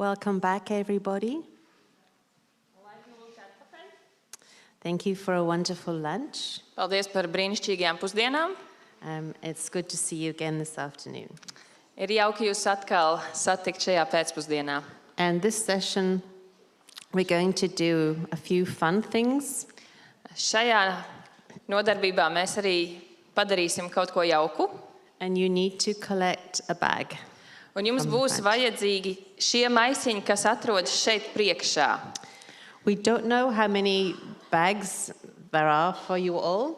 Welcome back, everybody. Thank you for a wonderful lunch. Paldies par brīnišķīgajām pusdienām. It's good to see you again this afternoon. Ir jauki jūs atkal satikt šajā pēcpusdienā. And this session, we're going to do a few fun things. Šajā nodarbībā mēs arī padarīsim kaut ko jauku. And you need to collect a bag. Un jums būs vajadzīgi šie maisiņi, kas atrodas šeit priekšā. We don't know how many bags there are for you all.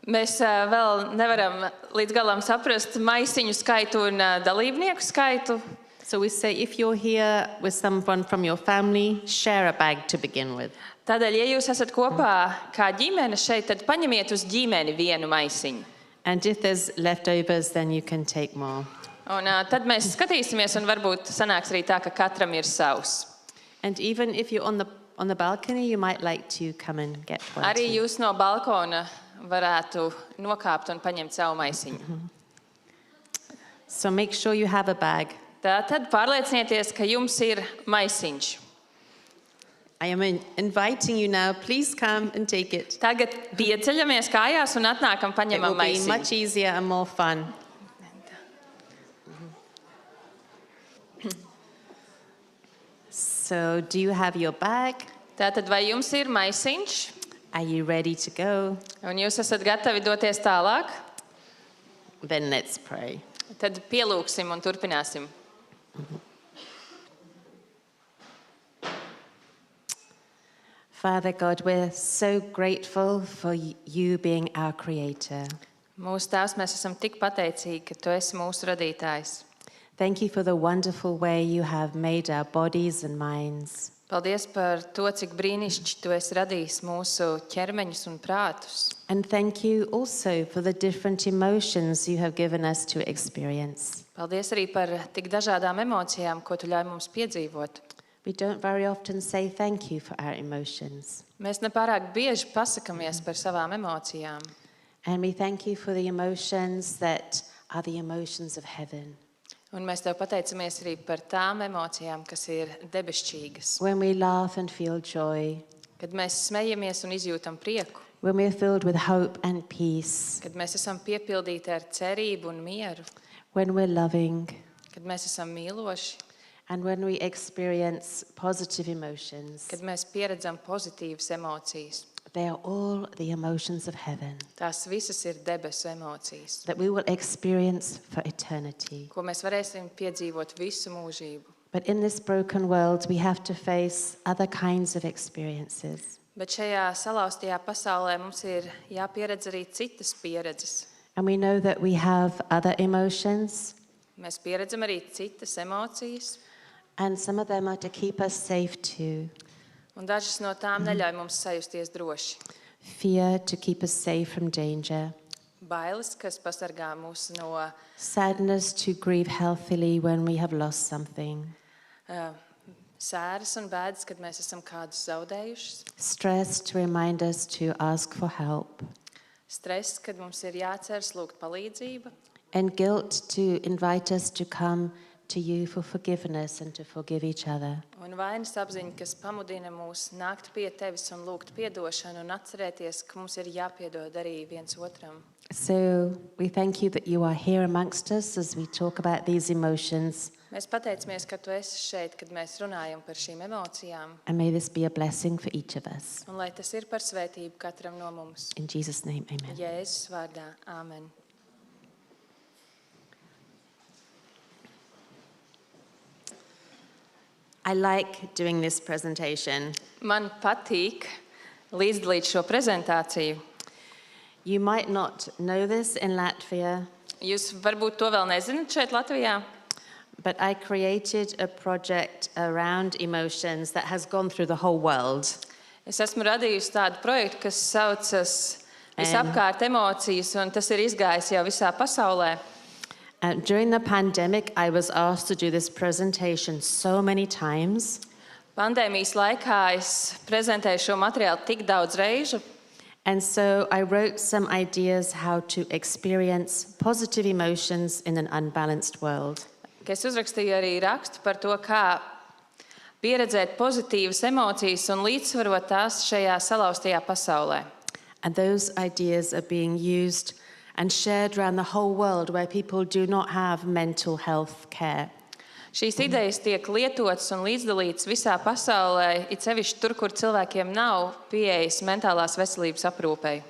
Mēs vēl nevaram līdz galam saprast maisiņu skaitu un dalībnieku skaitu. So we say if you're here with someone from your family, share a bag to begin with. Tādēļ, ja jūs esat kopā kā ģimene šeit, tad paņemiet uz ģimeni vienu maisiņu. And if there's leftovers, then you can take more. Un tad mēs skatīsimies, un varbūt sanāks arī tā, ka katram ir savs. And even if you're on the balcony, you might like to come and get one Arī too. jūs no balkona varētu nokāpt un paņemt savu maisiņu. So make sure you have a bag. Tad pārliecinieties, ka jums ir maisiņš. I am inviting you now. Please come and take it. Tagad pieceļamies kājās un atnākam It paņemam will be maisiņu. much easier and more fun. So, do you have your bag? Tātad, vai jums ir maisiņš? Are you ready to go? Un jūs esat gatavi doties tālāk? Then let's pray. Tad pielūksim un turpināsim. Father God, we're so grateful for you being our creator. Mūsu Tēvs, mēs esam tik pateicīgi, ka Tu esi mūsu radītājs. Thank you for the wonderful way you have made our bodies and minds. Paldies par to, cik brīnišķīgi Tu esi radījis mūsu ķermeņus un prātus. And thank you also for the different emotions you have given us to experience. Paldies arī par tik dažādām emocijām, ko Tu ļauj mums piedzīvot. We don't very often say thank you for our emotions. Mēs nepārāk bieži pasakamies par savām emocijām. And we thank you for the emotions that are the emotions of heaven. Un mēs Tev pateicamies arī par tām emocijām, kas ir debesšķīgas. When we laugh and feel joy, Kad mēs smejamies un izjūtam prieku. when we are filled with hope and peace, Kad mēs esam piepildīti ar cerību un mieru. when we're loving, Kad mēs esam mīloši. and when we experience positive emotions. Kad mēs pieredzam pozitīvas emocijas. They are all the emotions of heaven Tās visas ir debesu emocijas, that we will experience for eternity. ko mēs varēsim piedzīvot visu mūžību. But in this broken world, we have to face other kinds of experiences. Bet šajā salauztajā pasaulē mums ir jāpieredz arī citas pieredzes. And we know that we have other emotions, Mēs pieredzam arī citas emocijas, and some of them are to keep us safe too. un dažas no tām neļauj mums sajusties droši. Fear to keep us safe from danger. Bailes, kas pasargā mūs no Sadness to grieve healthily when we have lost something. sēras un bēdas, kad mēs esam kādus zaudējušas. Stress to remind us to ask for help. Stress, kad mums ir jāceras lūgt palīdzību. And guilt to invite us to come to you for forgiveness and to forgive each other. Un vainas apziņa, kas pamudina mūs nākt pie Tevis un lūgt piedošanu un atcerēties, ka mums ir jāpiedod arī viens otram. So we thank you that you are here amongst us as we talk about these emotions. Mēs pateicamies, ka Tu esi šeit, kad mēs runājam par šīm emocijām. And may this be a blessing for each of us. Un lai tas ir par svētību katram no mums. In Jesus' name, amen. Jēzus vārdā. Āmen. I like doing this presentation. Man patīk līdzdalīt šo prezentāciju. You might not know this in Latvia, Jūs varbūt to vēl nezināt šeit Latvijā, but I created a project around emotions that has gone through the whole world. es esmu radījusi tādu projektu, kas saucas Visapkārt emocijas, un tas ir izgājis jau visā pasaulē. During the pandemic, I was asked to do this presentation so many times. Pandēmijas laikā es prezentēju šo materiālu tik daudz reižu. And so I wrote some ideas how to experience positive emotions in an unbalanced world. Es uzrakstīju arī rakstu par to, kā pieredzēt pozitīvas emocijas un līdzsvarot tās šajā salauztajā pasaulē. And those ideas are being used and shared around the whole world where people do not have mental health care. Šīs idejas tiek lietotas un līdzdalītas visā pasaulē, it sevišķi tur, kur cilvēkiem nav pieejas mentālās veselības aprūpei.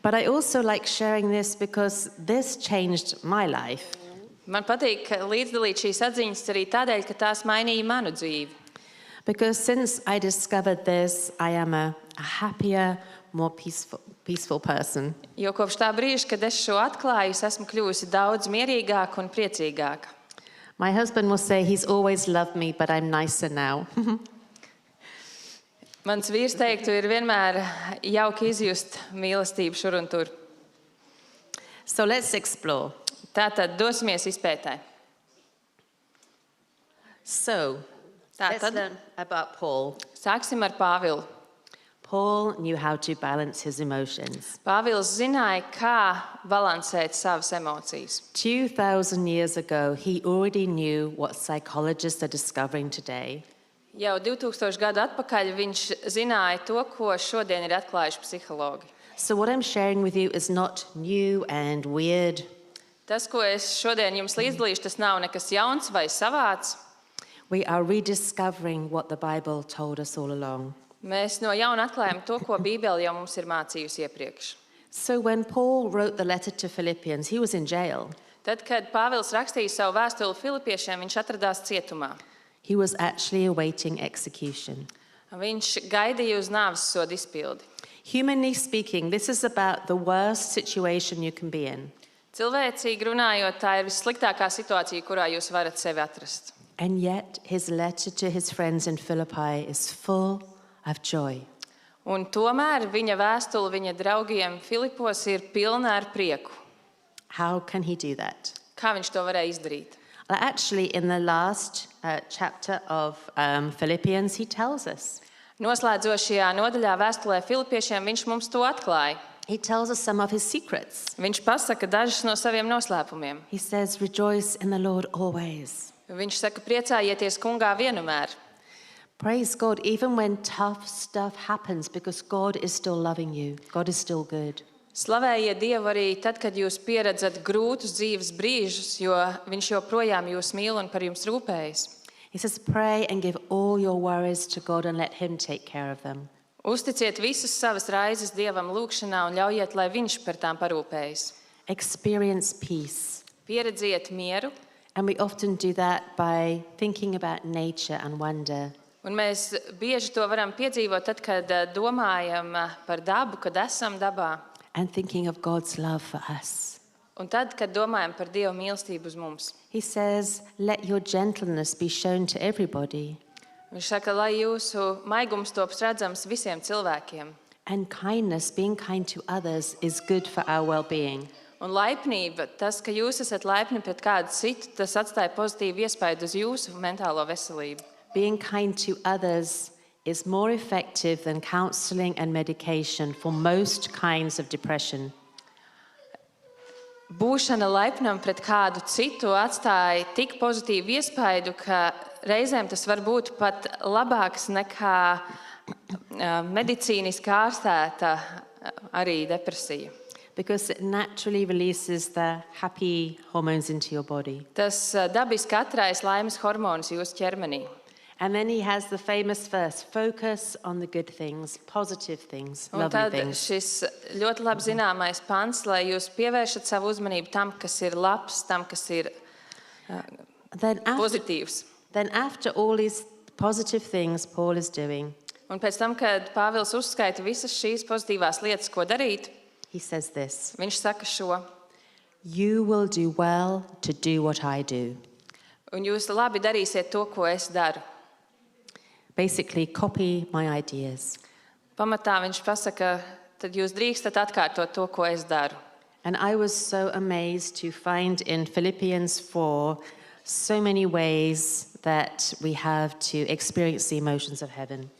But I also like sharing this because this changed my life. Man patīk līdzdalīt šīs atziņas arī tādēļ, ka tās mainīja manu dzīvi. Because since I discovered this, I am a happier, more peaceful person. Jo kopš tā brīža, kad es šo atklāju, es esmu kļuvusi daudz mierīgāka un priecīgāka. My husband will say he's always loved me, but I'm nicer now. Mans vīrs teiktu, ir vienmēr jauki izjust mīlestību šur un tur. So let's explore. Tātad dosimies izpētē. So, let's Tātad learn about Paul. sāksim ar Pāvilu. Paul knew how to balance his emotions. Pāvils zināja, kā balansēt savas emocijas. 2,000 years ago, he already knew what psychologists are discovering today. Jau 2000 gadu atpakaļ viņš zināja to, ko šodien ir atklājuši psihologi. So what I'm sharing with you is not new and weird. Tas, ko es šodien jums līdzdalīšu, tas nav nekas jauns vai savāds. We are rediscovering what the Bible told us all along. Mēs no jauna atklājam to, ko Bībele jau mums ir mācījusi iepriekš. So when Paul wrote the letter to Philippians, he was in jail. Tad, kad Pāvils rakstīja savu vēstuli Filipiešiem, viņš atradās cietumā. He was actually awaiting execution. Viņš gaidīja uz nāves sodu izpildi. Humanly speaking, this is about the worst situation you can be in. Cilvēcīgi runājot, tā ir vissliktākā situācija, kurā jūs varat sevi atrast. And yet his letter to his friends in Philippi is full of joy. Un tomēr viņa vēstule viņa draugiem Filipos ir pilna ar prieku. How can he do that? Kā viņš to varēja izdarīt? Well, actually, in the last chapter of Philippians, he tells us. Noslēdzošajā nodaļā vēstulē Filipiešiem viņš mums to atklāja. He tells us some of his secrets. Viņš pasaka dažus no saviem noslēpumiem. He says, rejoice in the Lord always. Viņš saka, priecājieties kungā vienmēr. Praise God, even when tough stuff happens, because God is still loving you. God is still good. Slavējiet Dievu arī tad, kad jūs pieredzat grūtus dzīves brīžus, jo viņš joprojām jūs mīl un par jums rūpējas. He says, pray and give all your worries to God and let him take care of them. Uzticiet visas savas raizes Dievam lūgšanā un ļaujiet, lai viņš par tām parūpējas. Experience peace. Pieredziet mieru, And we often do that by thinking about nature and wonder. un mēs bieži to varam piedzīvot tad, kad domājam par dabu, kad esam dabā. And thinking of God's love for us. Un tad, kad domājam par Dieva mīlestību uz mums. He says, let your gentleness be shown to everybody. Viņš saka, lai jūsu maigums top redzams visiem cilvēkiem. And kindness, being kind to others, is good for our well-being. Un laipnība, tas, ka jūs esat laipni pret kādu citu, tas atstāja pozitīvu iespaidu uz jūsu mentālo veselību. Being kind to others is more effective than counseling and medication for most kinds of depression. Būšana laipnam pret kādu citu atstāja tik pozitīvu iespaidu, ka reizēm tas var būt pat labāks nekā medicīniski ārstēta arī depresija. Because it naturally releases the happy hormones into your body. Tas dabiski atrais laimes hormonus jūsu ķermenī. And then he has the famous verse, focus on the good things, positive things, Un lovely tad things. šis ļoti labi zināmais pants, lai jūs pievēršat savu uzmanību tam, kas ir labs, tam, kas ir Then pozitīvs. after all these positive things Paul is doing, Un pēc tam, kad Pāvils uzskaita visas šīs pozitīvās lietas, ko darīt, he says this, viņš saka šo. you will do well to do what I do. Un jūs labi darīsiet to, ko es daru. Basically, copy my ideas. Pamatā viņš pasaka, tad jūs drīkstat atkārtot to, ko es daru. And I was so amazed to find in Philippians 4 so many ways that we have to experience the emotions of heaven.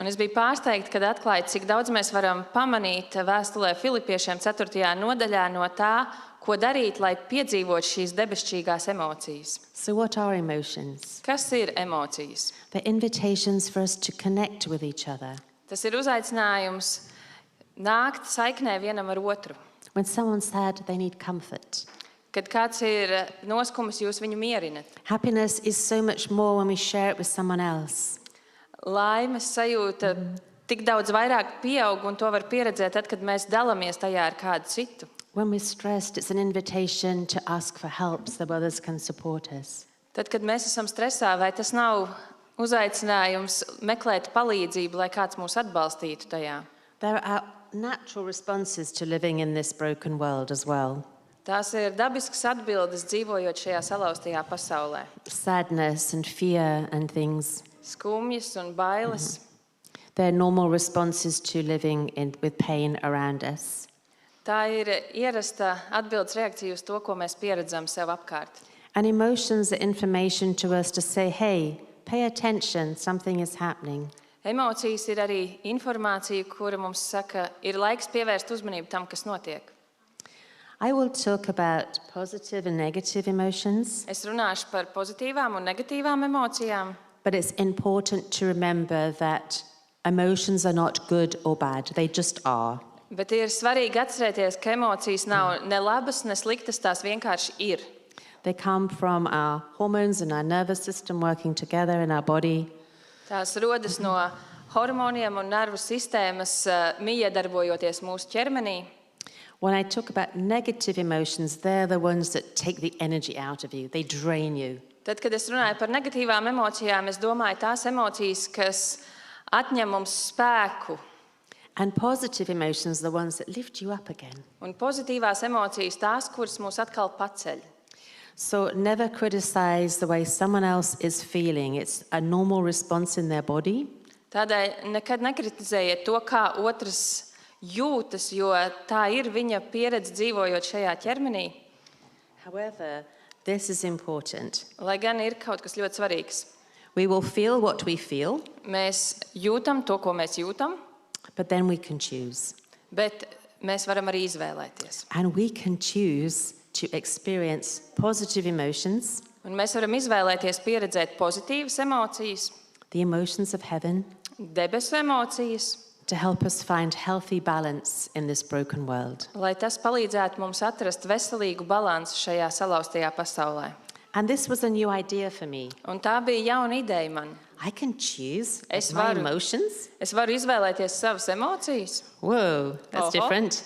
Un es biju pārsteigta, kad atklāju, cik daudz mēs varam pamanīt vēstulē Filipiešiem 4. nodaļā no tā, ko darīt, lai piedzīvotu šīs debesšķīgās emocijas. So, what are emotions? Kas ir emocijas? They're invitations for us to connect with each other. Tas ir uzaicinājums nākt saiknē vienam ar otru. When someone's sad, they need comfort. Kad kāds ir noskumis, jūs viņu mierinat. Happiness is so much more when we share it with someone else. Laimes sajūta tik daudz vairāk pieaug, un to var pieredzēt tad, kad mēs dalāmies tajā ar kādu citu. When we're stressed, it's an invitation to ask for help so others can support us. Tad, kad mēs esam stresā, vai tas nav uzaicinājums meklēt palīdzību, lai kāds mūs atbalstītu tajā? There are natural responses to living in this broken world as well. Tās ir dabiskas atbildes dzīvojot šajā salauztajā pasaulē. Sadness and fear and things. Skumjas un bailes. They're normal responses to living with pain around us. Tā ir ierasta atbildes reakcija uz to, ko mēs pieredzam sev apkārt. And emotions are information to us to say, hey, pay attention, something is happening. Emocijas ir arī informācija, kura mums saka, ir laiks pievērst uzmanību tam, kas notiek. I will talk about positive and negative emotions, Es runāšu par pozitīvām un negatīvām emocijām, but it's important to remember that emotions are not good or bad, they just are. bet ir svarīgi atcerēties, ka emocijas nav ne labas, ne sliktas, tās vienkārši ir. They come from our hormones and our nervous system working together in our body. Tās rodas no hormoniem un nervu sistēmas miedarbojoties mūsu ķermenī. When I talk about negative emotions, they're the ones that take the energy out of you, they drain you. Tad, kad es runāju par negatīvām emocijām, es domāju tās emocijas, kas atņem mums spēku. And positive emotions are the ones that lift you up again. Un pozitīvās emocijas tās, kuras mūs atkal paceļ. So never criticize the way someone else is feeling. It's a normal response in their body. Tādēļ nekad nekritizējiet to, kā otrs jūtas, jo tā ir viņa pieredze dzīvojot šajā ķermenī. However, this is important. Lai gan ir kaut kas ļoti svarīgs. We will feel what we feel, Mēs jūtam to, ko mēs jūtam, but then we can choose. bet mēs varam arī izvēlēties. And we can choose to experience positive emotions, Un mēs varam izvēlēties pieredzēt pozitīvas emocijas, the emotions of heaven, debesu emocijas, to help us find healthy balance in this broken world. lai tas palīdzētu mums atrast veselīgu balansu šajā salauztajā pasaulē. And this was a new idea for me. Un tā bija jauna ideja man. I can choose Es my varu. emotions. Es varu izvēlēties savas emocijas. Whoa, that's Oho. different.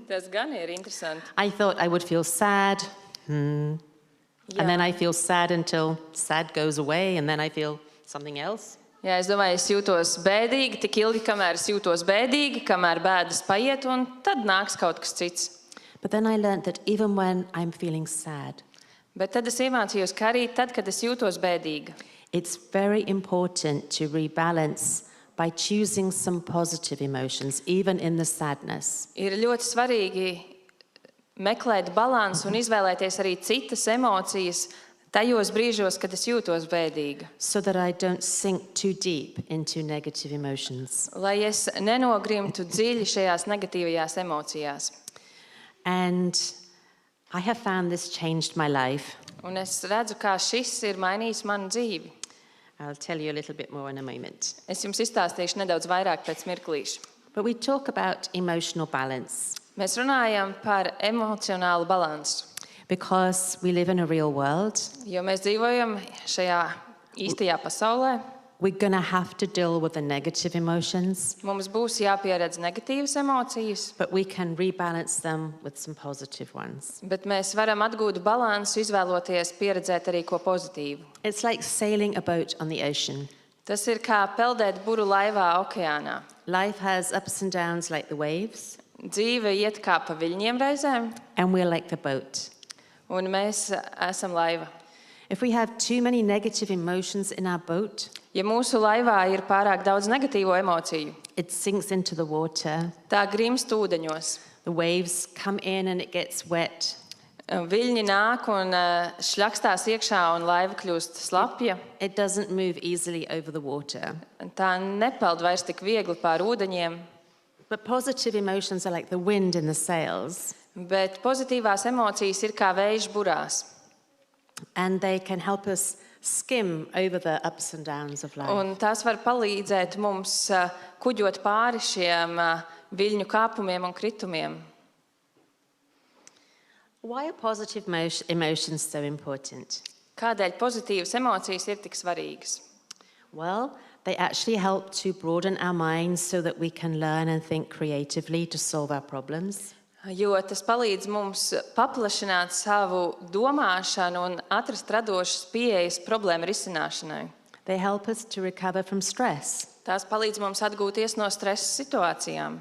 Tas gan ir interesanti. I thought I would feel sad, and then I feel sad until sad goes away, and then I feel something else. Jā, es domāju, es jūtos bēdīgi tik ilgi, kamēr es jūtos bēdīgi, kamēr bēdas paiet, un tad nāks kaut kas cits. But then I learned that even when I'm feeling sad, Bet tad es iemācījos, ka arī tad, kad es jūtos bēdīga, it's very important to rebalance by choosing some positive emotions, even in the sadness. ir ļoti svarīgi meklēt balansu un izvēlēties arī citas emocijas tajos brīžos, kad es jūtos bēdīga. So that I don't sink too deep into negative emotions. Lai es nenogrimtu dziļi šajās negatīvajās emocijās. And I have found this changed my life. Un es redzu, kā šis ir mainījis manu dzīvi. I'll tell you a little bit more in a moment. Es jums izstāstīšu nedaudz vairāk pēc mirklīša. But we talk about emotional balance Mēs runājam par emocionālu balansu, because we live in a real world. jo mēs dzīvojam šajā īstajā pasaulē. We're going to have to deal with the negative emotions, Mums būs jāpieredz negatīvas emocijas, but we can rebalance them with some positive ones. bet mēs varam atgūt balansu, izvēloties pieredzēt arī ko pozitīvu. It's like sailing a boat on the ocean. Tas ir kā peldēt buru laivā okeānā. Life has ups and downs like the waves, Dzīve iet kā pa viļņiem reizēm, and we're like the boat. un mēs esam laiva. If we have too many negative emotions in our boat, Ja mūsu laivā ir pārāk daudz negatīvo emociju, it sinks into the water. tā grimst ūdeņos. The waves come in and it gets wet. Viļņi nāk un šļakstās iekšā, un laiva kļūst slapja. It doesn't move easily over the water. Tā nepeld vairs tik viegli pār ūdeņiem. But positive emotions are like the wind in the sails. Bet pozitīvās emocijas ir kā vējš burās. And they can help us skim over the ups and downs of life. Un tās var palīdzēt mums kuģot pāri šiem viļņu kāpumiem un kritumiem. Why are positive emotions so important? Kādēļ pozitīvas emocijas ir tik svarīgas? Well, they actually help to broaden our minds so that we can learn and think creatively to solve our problems. Jo tas palīdz mums paplašināt savu domāšanu un atrast radošas pieejas problēmu risināšanai. They help us to recover from stress. Tās palīdz mums atgūties no stresa situācijām.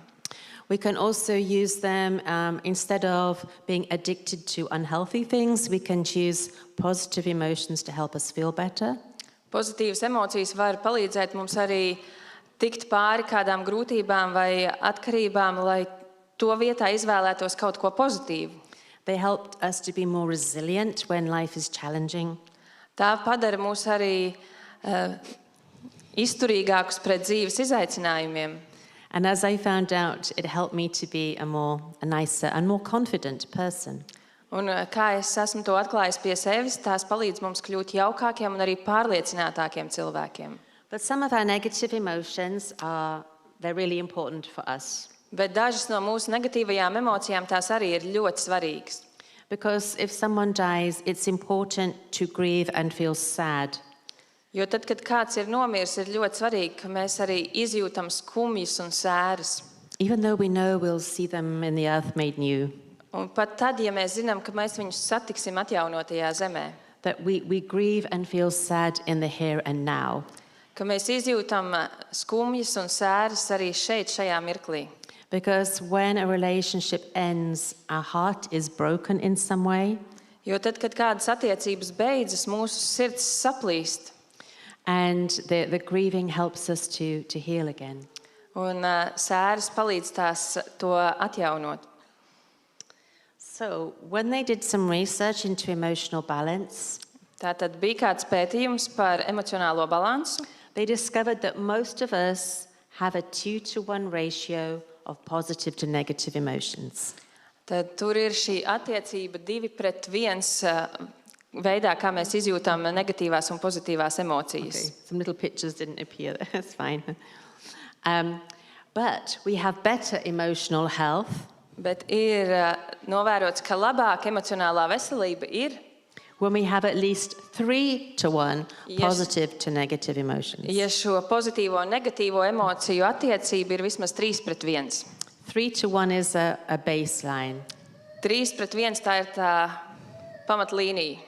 We can also use them instead of being addicted to unhealthy things, we can choose positive emotions to help us feel better. Pozitīvas emocijas var palīdzēt mums arī tikt pāri kādām grūtībām vai atkarībām, lai to vietā izvēlētos kaut ko pozitīvu. They help us to be more resilient when life is challenging. Tā padara mūs arī izturīgākus pret dzīves izaicinājumiem. And as I found out, it helped me to be a nicer and more confident person. Un kā es esmu to atklājis pie sevis, tās palīdz mums kļūt jaukākiem un arī pārliecinātākiem cilvēkiem. But some of our negative emotions they're really important for us. Bet dažas no mūsu negatīvajām emocijām tās arī ir ļoti svarīgas. Because if someone dies, it's important to grieve and feel sad. Jo tad, kad kāds ir nomiris, ir ļoti svarīgi, ka mēs arī izjūtam skumjas un sēras. Even though we know we'll see them in the earth made new. Un pat tad, ja mēs zinām, ka mēs viņus satiksim atjaunotajā zemē, That we grieve and feel sad in the here and now. ka mēs izjūtam skumjas un sēras arī šeit, šajā mirklī. Because when a relationship ends, our heart is broken in some way. Jo tad, kad kādas attiecības beidzas, mūsu sirds saplīst. And the grieving helps us to heal again. Un sēras palīdz tās to atjaunot. So when they did some research into emotional balance, Tātad bija kāds pētījums par emocionālo balansu. they discovered that most of us have a 2-to-1 ratio of positive to negative emotions. Tad tur ir šī attiecība 2:1 veidā, kā mēs izjūtam negatīvās un pozitīvās emocijas. Okay, some little pictures didn't appear there. That's fine. But we have better emotional health Bet ir novērots, ka labāka emocionālā veselība ir, when we have at least 3-to-1 Yes. positive to negative emotions. ja šo pozitīvo un negatīvo emociju attiecība ir vismaz 3:1. 3-to-1 is a baseline. 3:1 tā ir tā pamatlīnija.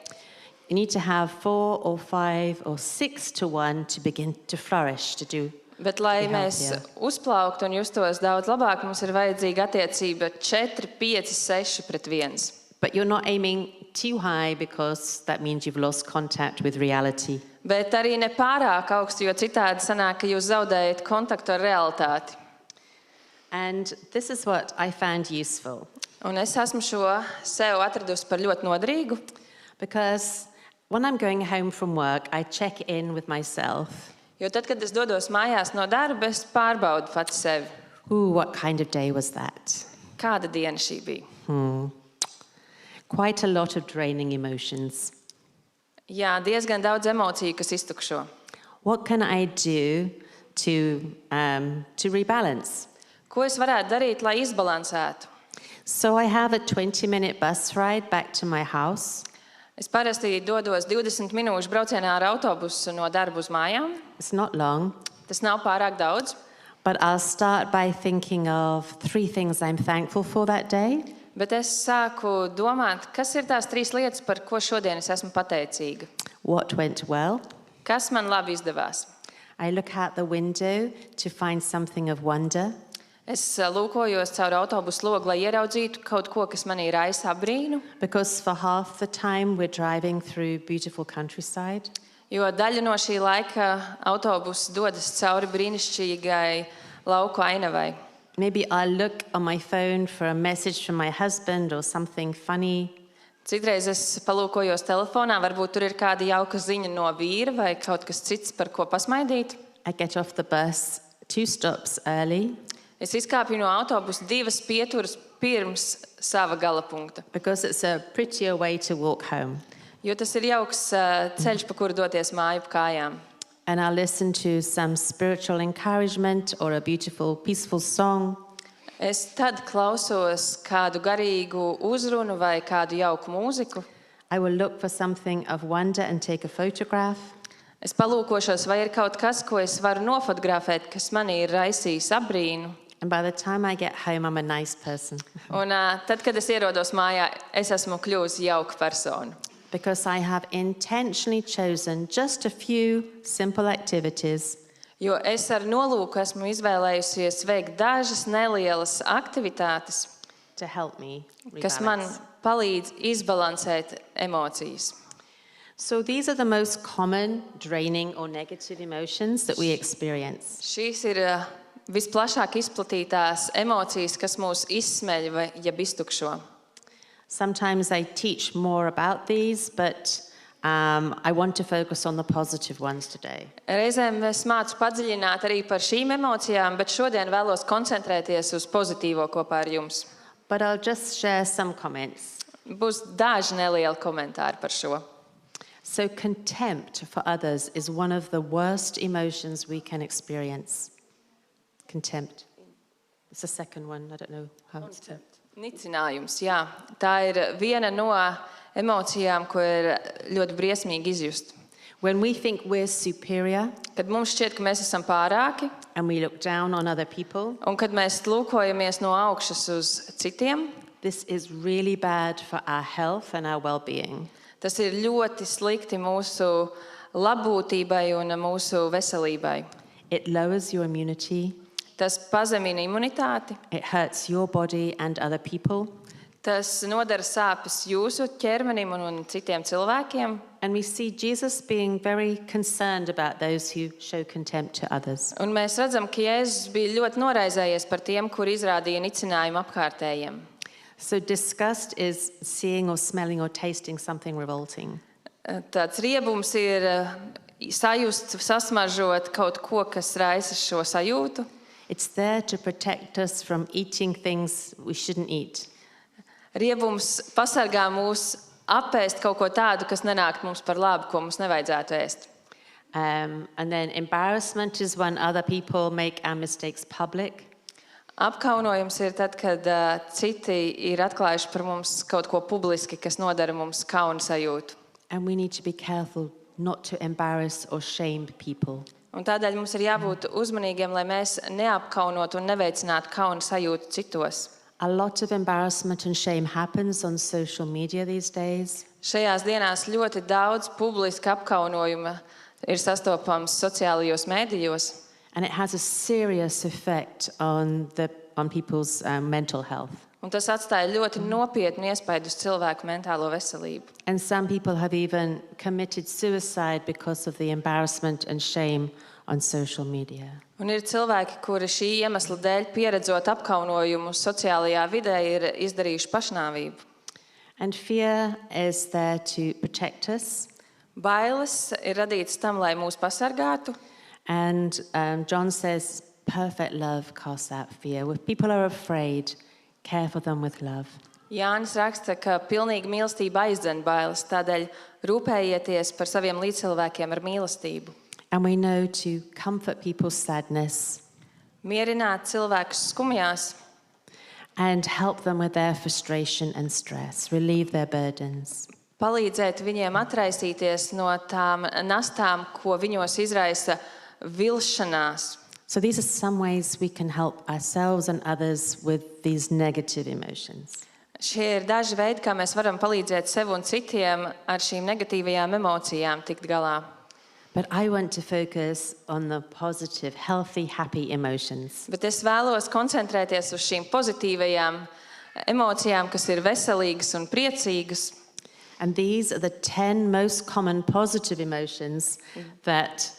You need to have 4 or 5 or 6-to-1 to begin to flourish, to do. Bet, lai Be mēs healthier. uzplauktu un justos daudz labāk, mums ir vajadzīga attiecība 4, 5, 6:1. But you're not aiming too high because that means you've lost contact with reality. Bet arī ne pārāk augstu, jo citādi sanāk, ka jūs zaudējat kontaktu ar realitāti. And this is what I found useful. Un es esmu šo sev atradusi par ļoti noderīgu, Because when I'm going home from work, I check in with myself. jo tad, kad es dodos mājās no darba, es pārbaudu pats sevi. Ooh, what kind of day was that? Kāda diena šī bija? Quite a lot of draining emotions. Jā, diezgan daudz emociju, kas iztukšo. What can I do to rebalance? Ko es varētu darīt, lai izbalansētu? So I have a 20-minute bus ride back to my house. Es parasti dodos 20 minūšu braucienā ar autobusu no darba uz mājām. It's not long, Tas nav pārāk daudz, but I'll start by thinking of 3 things I'm thankful for that day. bet es sāku domāt, kas ir tās 3 lietas, par ko šodien es esmu pateicīga. What went well? Kas man labi izdevās? I look out the window to find something of wonder. Es lūkojos caur autobusu logu, lai ieraudzītu kaut ko, kas manī raisa apbrīnu, Because for half the time we're driving through beautiful countryside. jo daļa no šī laika autobuss dodas cauri brīnišķīgai lauku ainavai. Maybe I'll look on my phone for a message from my husband or something funny. Citreiz es palūkojos telefonā, varbūt tur ir kāda jauka ziņa no vīra vai kaut kas cits, par ko pasmaidīt. I get off the bus 2 stops early. Es izkāpu no autobusa 2 pieturas pirms sava gala punkta, because it's a prettier way to walk home. jo tas ir jauks ceļš, pa kuru doties māju pa kājām. And I'll listen to some spiritual encouragement or a beautiful, peaceful song. Es tad klausos kādu garīgu uzrunu vai kādu jauku mūziku. I will look for something of wonder and take a photograph. Es palūkošos, vai ir kaut kas, ko es varu nofotografēt, kas manī ir raisījis apbrīnu. And by the time I get home, I'm a nice person. Un tad, kad es ierodos mājā, es esmu kļuvusi jauka persona. Because I have intentionally chosen just a few simple activities Jo es ar nolūku esmu izvēlējusies veikt dažas nelielas aktivitātes, to help me kas man rebalance. palīdz izbalansēt emocijas. So these are the most common draining or negative emotions that we experience. Šīs ir visplašāk izplatītās emocijas, kas mūs izsmeļ vai jeb iztukšo. Sometimes I teach more about these, but I want to focus on the positive ones today. Reizēm es mācu padziļināt arī par šīm emocijām, bet šodien vēlos koncentrēties uz pozitīvo kopā ar jums. But I'll just share some comments. Būs daži nelieli komentāri par šo. So contempt for others is one of the worst emotions we can experience. Contempt. It's the second one. I don't know how it's said. Nicinājums, jā. Tā ir viena no emocijām, ko ir ļoti briesmīgi izjust. When we think we're superior Kad mums šķiet, ka mēs esam pārāki, and we look down on other people, un kad mēs lūkojamies no augšas uz citiem, this is really bad for our health and our well-being. tas ir ļoti slikti mūsu labbūtībai un mūsu veselībai. It lowers your immunity. Tas pazemina imunitāti, It hurts your body and other people. tas nodara sāpes jūsu ķermenim un citiem cilvēkiem. And we see Jesus being very concerned about those who show contempt to others. Un mēs redzam, ka Jēzus bija ļoti noraizējies par tiem, kur izrādīja nicinājumu apkārtējiem. So disgust is seeing or smelling or tasting something revolting. Tāds riebums ir sajust, sasmažot kaut ko, kas raisa šo sajūtu. It's there to protect us from eating things we shouldn't eat. Riebums pasargā mūs apēst kaut ko tādu, kas nenāk mums par labu, ko mums nevajadzētu ēst. And then embarrassment is when other people make our mistakes public. Apkaunojums ir tad, kad citi ir atklājuši par mums kaut ko publiski, kas nodara mums kauna sajūtu. And we need to be careful not to embarrass or shame people. Un tādēļ mums ir jābūt uzmanīgiem, lai mēs neapkaunotu un neveicinātu kauna sajūtu citos. A lot of embarrassment and shame happens on social media these days. Šajās dienās ļoti daudz publiska apkaunojuma ir sastopams sociālajos mēdījos, And it has a serious effect on people's mental health. un tas atstāja ļoti nopietnu iespaidu uz cilvēku mentālo veselību. And some people have even committed suicide because of the embarrassment and shame on social media. Un ir cilvēki, kuri šī iemesla dēļ, pieredzot apkaunojumu sociālajā vidē, ir izdarījuši pašnāvību. And fear is there to protect us. Bailes ir radītas tam, lai mūs pasargātu. And John says, perfect love casts out fear. If people are afraid, care for them with love. Jānis raksta, ka pilnīga mīlestība aizdzen bailes, tādēļ rūpējieties par saviem līdzcilvēkiem ar mīlestību. And we know to comfort people's sadness Mierināt cilvēkus skumjās and help them with their frustration and stress, relieve their burdens. palīdzēt viņiem atraisīties no tām nastām, ko viņos izraisa vilšanās. So these are some ways we can help ourselves and others with these negative emotions. Šie ir daži veidi, kā mēs varam palīdzēt sev un citiem ar šīm negatīvajām emocijām tikt galā. But I want to focus on the positive, healthy, happy emotions. Bet es vēlos koncentrēties uz šīm pozitīvajām emocijām, kas ir veselīgas un priecīgas. And these are the 10 most common positive emotions that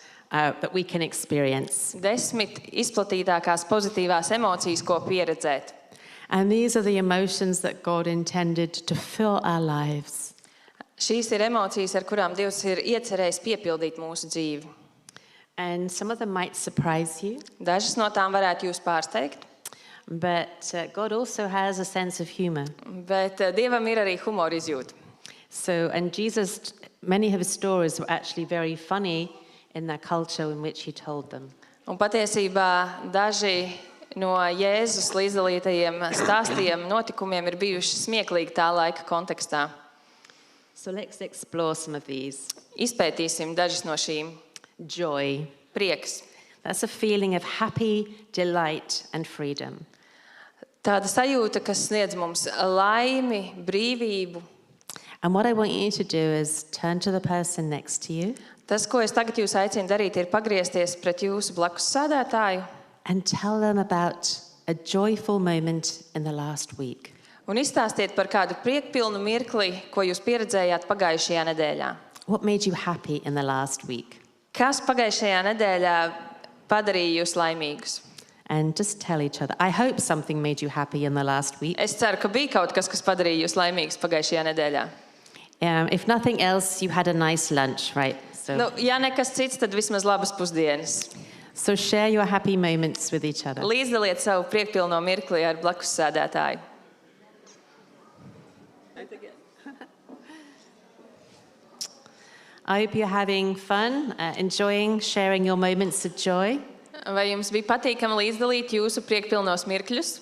we can experience. 10 izplatītākās pozitīvās emocijas, ko pieredzēt. And these are the emotions that God intended to fill our lives. Šīs ir emocijas, ar kurām Dievs ir iecerējis piepildīt mūsu dzīvi. And some of them might surprise you. Dažas no tām varētu jūs pārsteigt. But God also has a sense of humor. Bet Dievam ir arī humora izjūta. So, and Jesus, many of his stories were actually very funny in that culture in which he told them. Un patiesībā daži no Jēzus līdzdalītajiem stāstiem, notikumiem ir bijuši smieklīgi tā laika kontekstā. So let's explore some of these. Izpētīsim dažas no šīm. Joy. Prieks. That's a feeling of happy delight and freedom. Tāda sajūta, kas sniedz mums laimi, brīvību. And what I want you to do is turn to the person next to you Tas, ko es tagad jūs aicinu darīt, ir pagriezties pret jūsu blakus sēdētāju and tell them about a joyful moment in the last week. un izstāstiet par kādu priekpilnu mirkli, ko jūs pieredzējāt pagājušajā nedēļā. What made you happy in the last week? Kas pagājušajā nedēļā padarīja jūs laimīgus? And just tell each other. I hope something made you happy in the last week. Es ceru, ka bija kaut kas, kas padarīja jūs laimīgus pagājušajā nedēļā. If nothing else, you had a nice lunch, right? Nu, ja nekas cits, tad vismaz labas pusdienas. So share your happy moments with each other. Līdzdaliet savu priekpilno mirkli ar blakus sēdētāju. I hope you're having fun, enjoying sharing your moments of joy. Vai jums bija patīkami līdzdalīt jūsu priekpilnos mirkļus?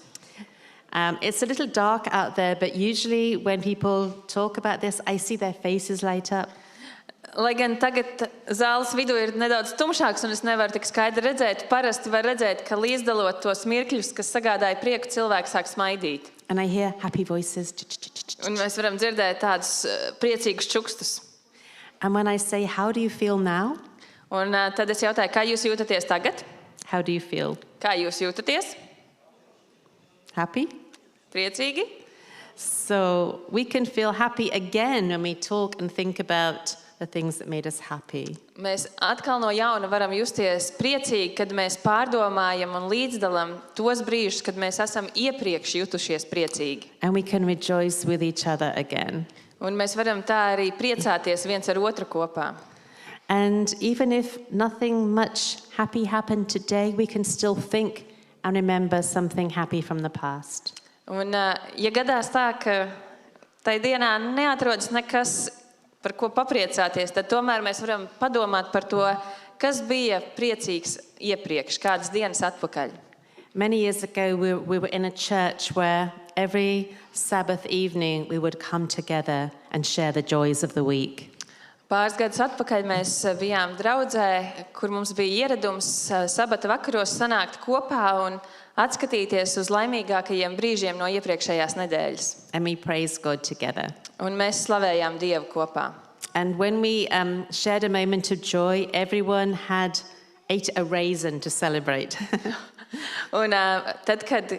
It's a little dark out there, but usually when people talk about this, I see their faces light up. Lai gan tagad zāles vidū ir nedaudz tumšāks un es nevaru tik skaidri redzēt, parasti var redzēt, ka līdzdalot tos mirkļus, kas sagādāja prieku, cilvēki sāk smaidīt. And I hear happy voices. Un mēs varam dzirdēt tādus priecīgus čukstus. And when I say, how do you feel now? Un tad es jautāju, kā jūs jūtaties tagad? How do you feel? Kā jūs jūtaties? Happy? Priecīgi? So we can feel happy again when we talk and think about the things that made us happy. Mēs atkal no jauna varam justies priecīgi, kad mēs pārdomājam un līdzdalam tos brīžus, kad mēs esam iepriekš jutušies priecīgi. And we can rejoice with each other again. Un mēs varam tā arī priecāties viens ar otru kopā. And even if nothing much happy happened today, we can still think and remember something happy from the past. Un, ja gadās tā, ka tai dienā neatrodas nekas, par ko papriecāties, tad tomēr mēs varam padomāt par to, kas bija priecīgs iepriekš, kādas dienas atpakaļ. Many years ago, we were in a church where every Sabbath evening we would come together and share the joys of the week. Pāris gadus atpakaļ mēs bijām draudzē, kur mums bija ieradums sabata vakaros sanākt kopā un atskatīties uz laimīgākajiem brīžiem no iepriekšējās nedēļas. And we praised God together. Un mēs slavējām Dievu kopā. And when we shared a moment of joy, everyone had ate a raisin to celebrate. Un tad, kad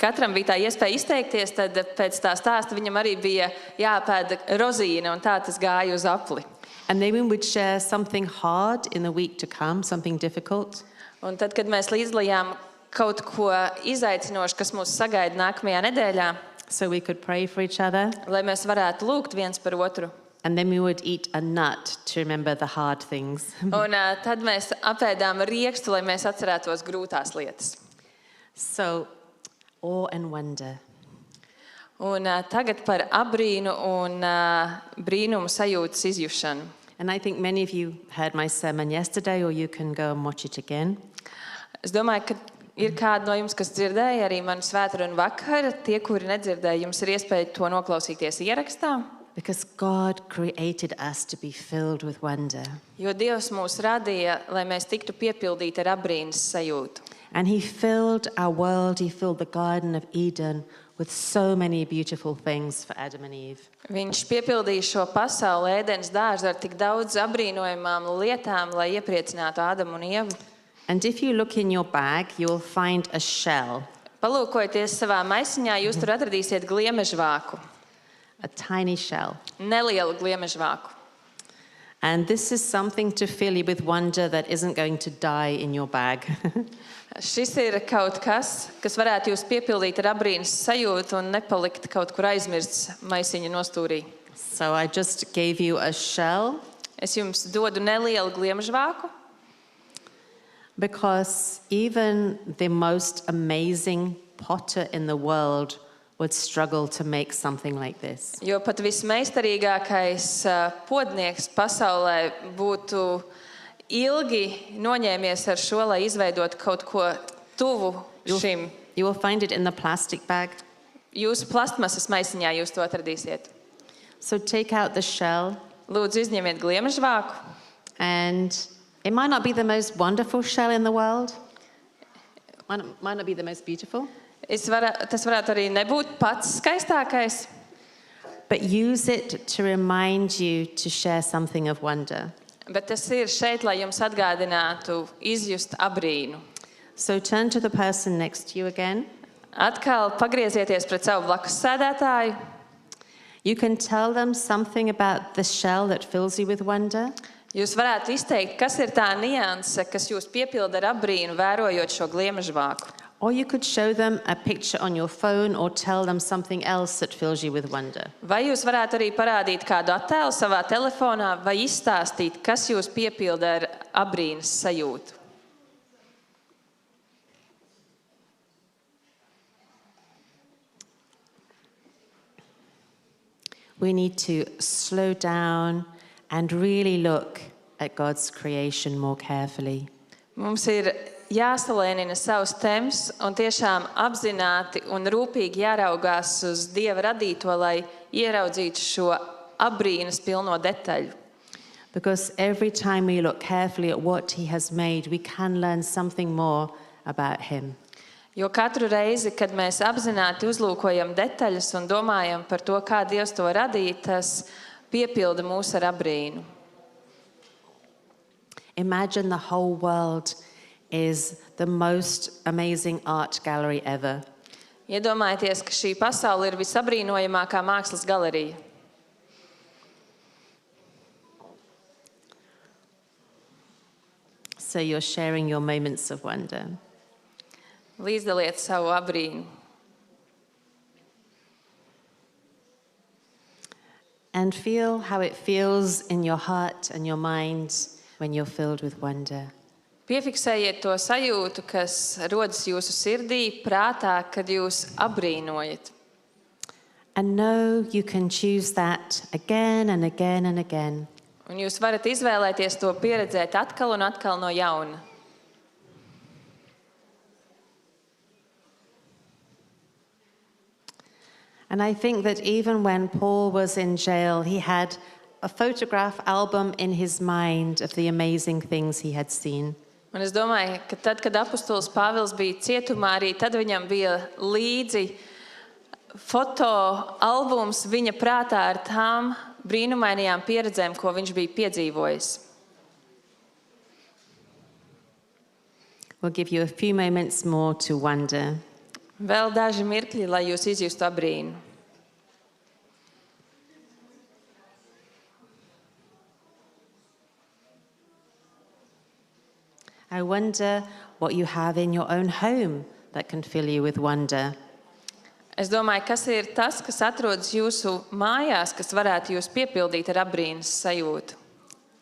katram bija tā iespēja izteikties, tad pēc tā stāsta viņam arī bija jāpēd rozīne, un tā tas gāja uz apli. And then we would share something hard in the week to come, something difficult. Un tad, kad mēs līdzdalījām kaut ko izaicinošu, kas mūs sagaida nākamajā nedēļā, So we could pray for each other. lai mēs varētu lūgt viens par otru. And then we would eat a nut to remember the hard things. Un tad mēs apēdām riekstu, lai mēs atcerētos grūtās lietas. So, awe and wonder. Un tagad par abrīnu un brīnumu sajūtas izjušanu. And I think many of you heard my sermon yesterday, or you can go and watch it again. Es domāju, ka ir kādi no jums, kas dzirdēja arī manu svētdienu vakaru. Tie, kuri nedzirdēja, jums ir iespēja to noklausīties ierakstā. Because God created us to be filled with wonder. Jo Dievs mūs radīja, lai mēs tiktu piepildīti ar abrīnas sajūtu. And He filled our world, He filled the Garden of Eden with so many beautiful things for Adam and Eve. Viņš piepildīja šo pasauli ēdienas dārzu ar tik daudz abrīnojamām lietām, lai iepriecinātu Ādamu un Ievu. And if you look in your bag, you'll find a shell, Palūkojieties savā maisiņā, jūs tur atradīsiet gliemežvāku. a tiny shell. Nelielu gliemežvāku. And this is something to fill you with wonder that isn't going to die in your bag. Šis ir kaut kas, kas varētu jūs piepildīt ar abrīnas sajūtu un nepalikt kaut kur aizmirsts maisiņa nostūrī. So I just gave you a shell Es jums dodu nelielu gliemežvāku, because even the most amazing potter in the world would struggle to make something like this. Jo pat vismeistarīgākais podnieks pasaulē būtu ilgi noņēmies ar šo, lai izveidotu kaut ko tuvu šim. You will find it in the plastic bag. Jūsu plastmasas maisiņā jūs to atradīsiet. So take out the shell, Lūdzu, izņemiet gliemežvāku. and it might not be the most wonderful shell in the world. Might not be the most beautiful. Tas varētu arī nebūt pats skaistākais, But use it to remind you to share something of wonder. bet tas ir šeit, lai jums atgādinātu izjust abrīnu. So turn to the person next to you again. Atkal pagriezieties pret savu blakus sēdētāju. You can tell them something about the shell that fills you with wonder. Jūs varētu izteikt, kas ir tā nianse, kas jūs piepilda ar abrīnu, vērojot šo gliemežvāku. Or you could show them a picture on your phone or tell them something else that fills you with wonder. Vai jūs varētu arī parādīt kādu attēlu savā telefonā, vai izstāstīt, kas jūs piepilda ar abrīnas sajūtu? We need to slow down and really look at God's creation more carefully. Mums ir jāsalēnina savs temps un tiešām apzināti un rūpīgi jāraugās uz Dieva radīto, lai ieraudzītu šo abrīnas pilno detaļu. Because every time we look carefully at what He has made, we can learn something more about Him. Jo katru reizi, kad mēs apzināti uzlūkojam detaļas un domājam par to, kā Dievs to radīja, tas piepilda mūs ar abrīnu. Imagine the whole world is the most amazing art gallery ever. Iedomājieties, ka šī pasaule ir visabrīnojamākā mākslas galerija. So you're sharing your moments of wonder. Līdzdaliet savu abrīnu. And feel how it feels in your heart and your mind when you're filled with wonder. Piefiksējiet to sajūtu, kas rodas jūsu sirdī, prātā, kad jūs abrīnojat. And know you can choose that again and again and again. Un jūs varat izvēlēties to pieredzēt atkal un atkal no jauna. And I think that even when Paul was in jail, he had a photograph album in his mind of the amazing things he had seen. Un es domāju, ka tad, kad apustulis Pāvils bija cietumā, arī tad viņam bija līdzi fotoalbums viņa prātā ar tām brīnumainajām pieredzēm, ko viņš bija piedzīvojis. We'll give you a few moments more to wonder. Vēl daži mirkļi, lai jūs izjustu abrīnu. I wonder what you have in your own home that can fill you with wonder. Es domāju, kas ir tas, kas atrodas jūsu mājās, kas varētu jūs piepildīt ar abrīnas sajūtu.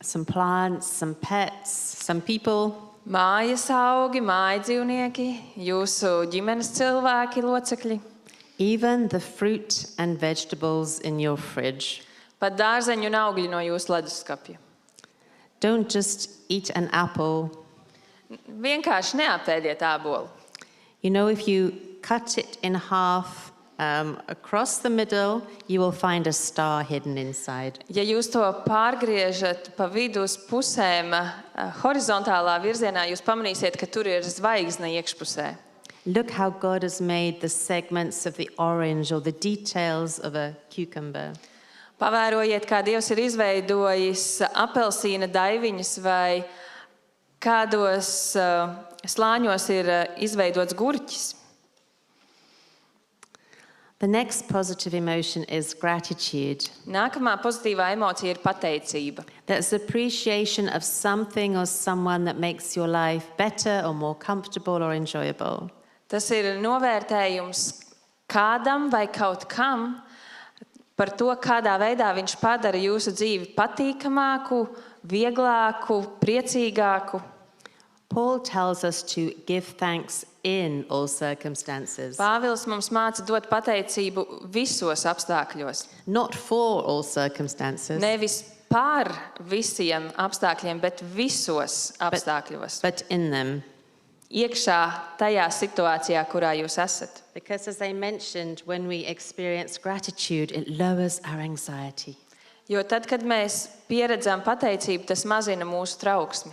Some plants, some pets, some people. Mājas augi, mājdzīvnieki, jūsu ģimenes cilvēki, locekļi, Even the fruit and vegetables in your fridge. pat dārzeņu un augļi no jūsu leduskapja. Don't just eat an apple. Vienkārši neapēdiet ābolu. You know, if you cut it in half across the middle, you will find a star hidden inside. Ja jūs to pārgriežat pa vidu uz pusēm horizontālā virzienā, jūs pamanīsiet, ka tur ir zvaigzne iekšpusē. Look how God has made the segments of the orange or the details of a cucumber. Pavērojiet, kā Dievs ir izveidojis apelsīna daiviņas vai kādos slāņos ir izveidots gurķis. The next positive emotion is gratitude. Nākamā pozitīvā emocija ir pateicība. That's appreciation of something or someone that makes your life better or more comfortable or enjoyable. Tas ir novērtējums kādam vai kaut kam par to, kādā veidā viņš padara jūsu dzīvi patīkamāku, vieglāku, priecīgāku. Paul tells us to give thanks in all circumstances, Pāvils mums māca dot pateicību visos apstākļos. not for all circumstances, Nevis par visiem apstākļiem, bet visos apstākļos. but in them. Iekšā tajā situācijā, kurā jūs esat. Because as I mentioned, when we experience gratitude, it lowers our anxiety. Jo tad, kad mēs pieredzam pateicību, tas mazina mūsu trauksmi.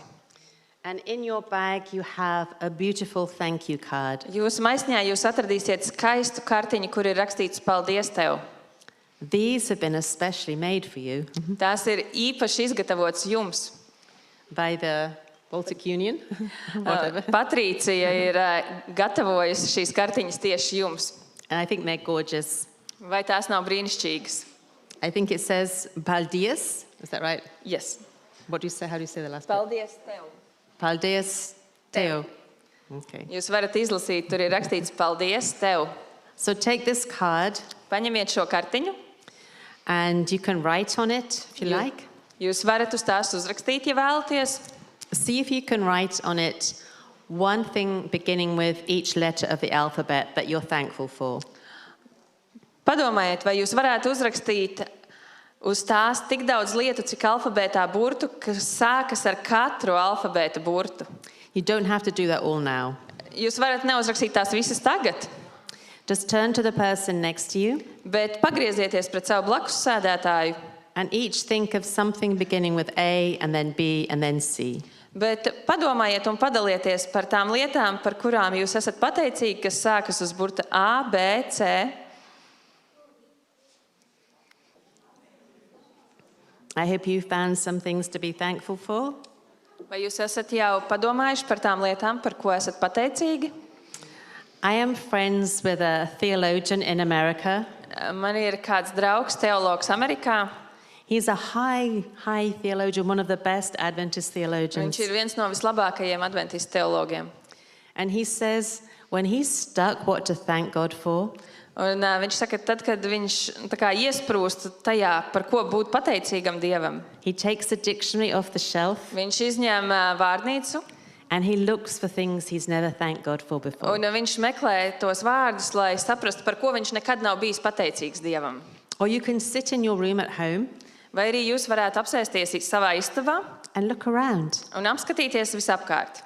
And in your bag, you have a beautiful thank you card. Jūsu maisiņā jūs atradīsiet skaistu kartiņu, kur ir rakstīts paldies tev. These have been especially made for you Tās ir īpaši izgatavotas jums. by the Baltic Union. Whatever. Patrīcija ir gatavojusi šīs kartiņas tieši jums. And I think they're gorgeous. Vai tās nav brīnišķīgas? I think it says Paldies. Is that right? Yes. What do you say? How do you say the last bit? Paldies tev. Paldies Teo. Okay. Jūs varat izlasīt, tur ir rakstīts paldies tev. So take this card Paņemiet šo kartiņu. and you can write on it if you like. Jūs varat uz tās uzrakstīt, ja vēlaties. See if you can write on it one thing beginning with each letter of the alphabet that you're thankful for. Padomājiet, vai jūs varētu uzrakstīt uz tās tik daudz lietu, cik alfabētā burtu, kas sākas ar katru alfabēta burtu. You don't have to do that all now. Jūs varat neuzrakstīt tās visas tagad, Just turn to the person next to you bet pagriezieties pret savu blakus sēdētāju, and each think of something beginning with A and then B and then C. bet padomājiet un padalieties par tām lietām, par kurām jūs esat pateicīgi, kas sākas uz burta A, B, C. I hope you found some things to be thankful for. Vai jūs esat jau padomājuši par tām lietām, par ko esat pateicīgi? I am friends with a theologian in America. Man ir kāds draugs, teologs Amerikā. He's a high theologian, one of the best Adventist theologians. Viņš ir viens no vislabākajiem adventistu teologiem. And he says when he's stuck what to thank God for, Un, viņš saka, tad, kad viņš tā kā iesprūst tajā, par ko būt pateicīgam Dievam, he takes a dictionary off the shelf viņš izņem vārnīcu and he looks for things he's never thanked God for before. un viņš meklē tos vārdus, lai saprastu, par ko viņš nekad nav bijis pateicīgs Dievam. Or you can sit in your room at home Vai arī jūs varētu apsēsties savā istabā and look around. un apskatīties visapkārt.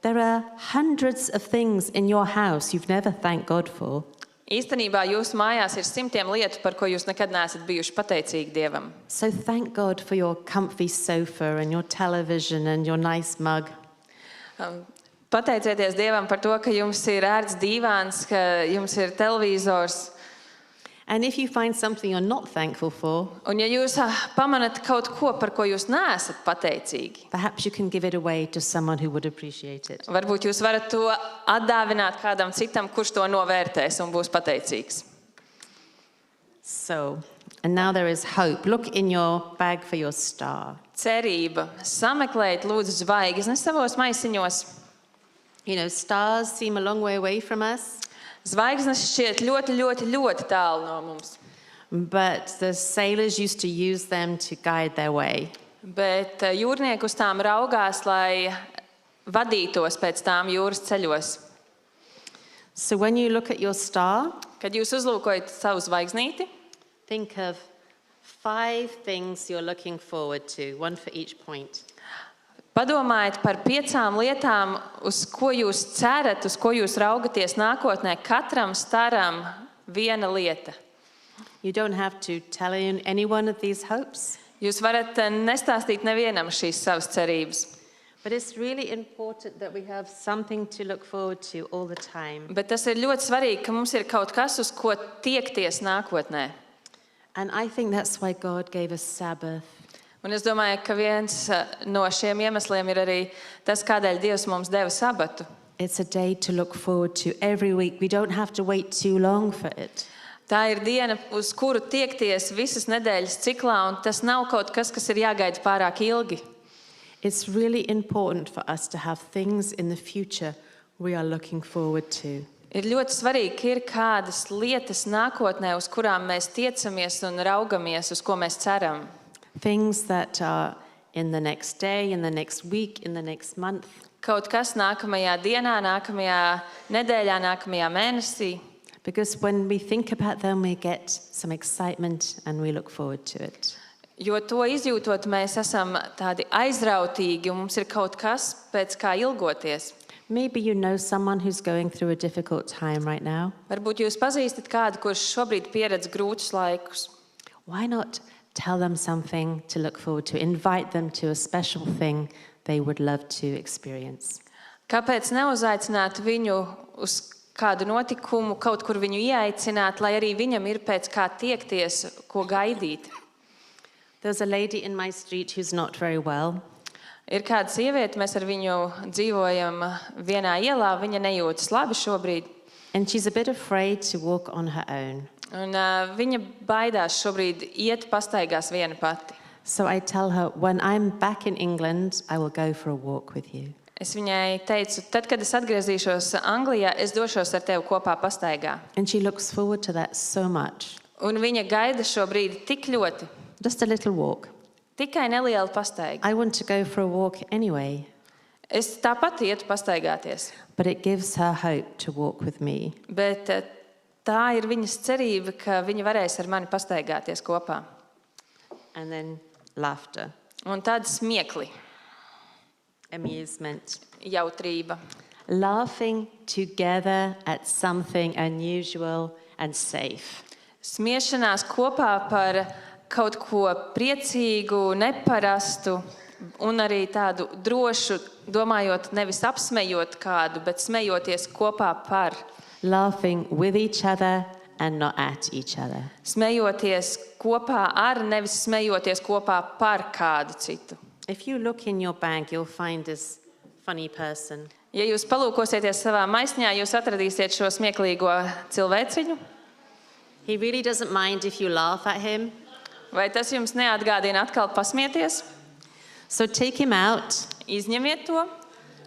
There are hundreds of things in your house you've never thanked God for. Īstenībā jūsu mājās ir simtiem lietu, par ko jūs nekad neesat bijuši pateicīgi Dievam. So thank God for your comfy sofa and your television and your nice mug. Pateicieties Dievam par to, ka jums ir ērts dīvāns, ka jums ir televizors. And if you find something you're not thankful for, Un ja jūs pamanat kaut ko, par ko jūs neesat pateicīgi, perhaps you can give it away to someone who would appreciate it. varbūt jūs varat to atdāvināt kādam citam, kurš to novērtēs un būs pateicīgs. So, and now there is hope. Look in your bag for your star. Cerība. Sameklējiet lūdzu zvaigznes savos maisiņos. You know, stars seem a long way away from us, Zvaigznes šķiet ļoti, ļoti, ļoti tālu no mums. but the sailors used to use them to guide their way. Bet jūrnieki uz tām raugās, lai vadītos pēc tām jūras ceļos. So when you look at your star, Kad jūs uzlūkojat savu zvaigznīti, think of 5 things you're looking forward to, one for each point. padomājiet par 5 lietām, uz ko jūs cerat, uz ko jūs raugaties nākotnē. Katram staram viena lieta. You don't have to tell anyone of these hopes, Jūs varat nestāstīt nevienam šīs savas cerības. but it's really important that we have something to look forward to all the time. Bet tas ir ļoti svarīgi, ka mums ir kaut kas, uz ko tiekties nākotnē. And I think that's why God gave us Sabbath. Un es domāju, ka viens no šiem iemesliem ir arī tas, kādēļ Dievs mums deva sabatu. It's a day to look forward to every week. We don't have to wait too long for it. Tā ir diena, uz kuru tiekties visas nedēļas ciklā, un tas nav kaut kas, kas ir jāgaida pārāk ilgi. It's really important for us to have things in the future we are looking forward to. Ir ļoti svarīgi, ka ir kādas lietas nākotnē, uz kurām mēs tiecamies un raugamies, uz ko mēs ceram. Things that are in the next day, in the next week, in the next month. Kaut kas nākamajā dienā, nākamajā nedēļā, nākamajā mēnesī. Because when we think about them, we get some excitement and we look forward to it. Jo to izjūtot, mēs esam tādi aizrautīgi un mums ir kaut kas, pēc kā ilgoties. Maybe you know someone who's going through a difficult time right now. Varbūt jūs pazīstat kādu, kurš šobrīd pieredz grūtus laikus. Why not tell them something to look forward to? Invite them to a special thing they would love to experience. Kāpēc neuzaicināt viņu uz kādu notikumu, kaut kur viņu ieaicināt, lai arī viņam ir pēc kā tiekties, ko gaidīt? There's a lady in my street who's not very well. Ir kāda sieviete, mēs ar viņu dzīvojam vienā ielā, viņa nejūtas labi šobrīd. And she's a bit afraid to walk on her own. Un viņa baidās šobrīd iet pastaigās viena pati. So I tell her, when I'm back in England, I will go for a walk with you. Es viņai teicu, tad, kad es atgriezīšos Anglijā, es došos ar tevi kopā pastaigā. And she looks forward to that so much. Un viņa gaida šo brīdi tik ļoti, Just a little walk. tikai neliela pastaiga. I want to go for a walk anyway, Es tāpat ietu pastaigāties, but it gives her hope to walk with me. bet tā ir viņas cerība, ka viņa varēs ar mani pastaigāties kopā. And then laughter, Un tāda smiekli, amusement. jautrība. Laughing together at something unusual and safe. Smiešanās kopā par kaut ko priecīgu, neparastu un arī tādu drošu, domājot nevis apsmejot kādu, bet smejoties kopā par. Laughing with each other and not at each other. Smejoties kopā ar, nevis smejoties kopā par kādu citu. If you look in your bag, you'll find this funny person. Ja jūs palūkosieties savā maisņā, jūs atradīsiet šo smieklīgo cilvēciņu. He really doesn't mind if you laugh at him. Vai tas jums neatgādina atkal pasmieties? So take him out, Izņemiet to,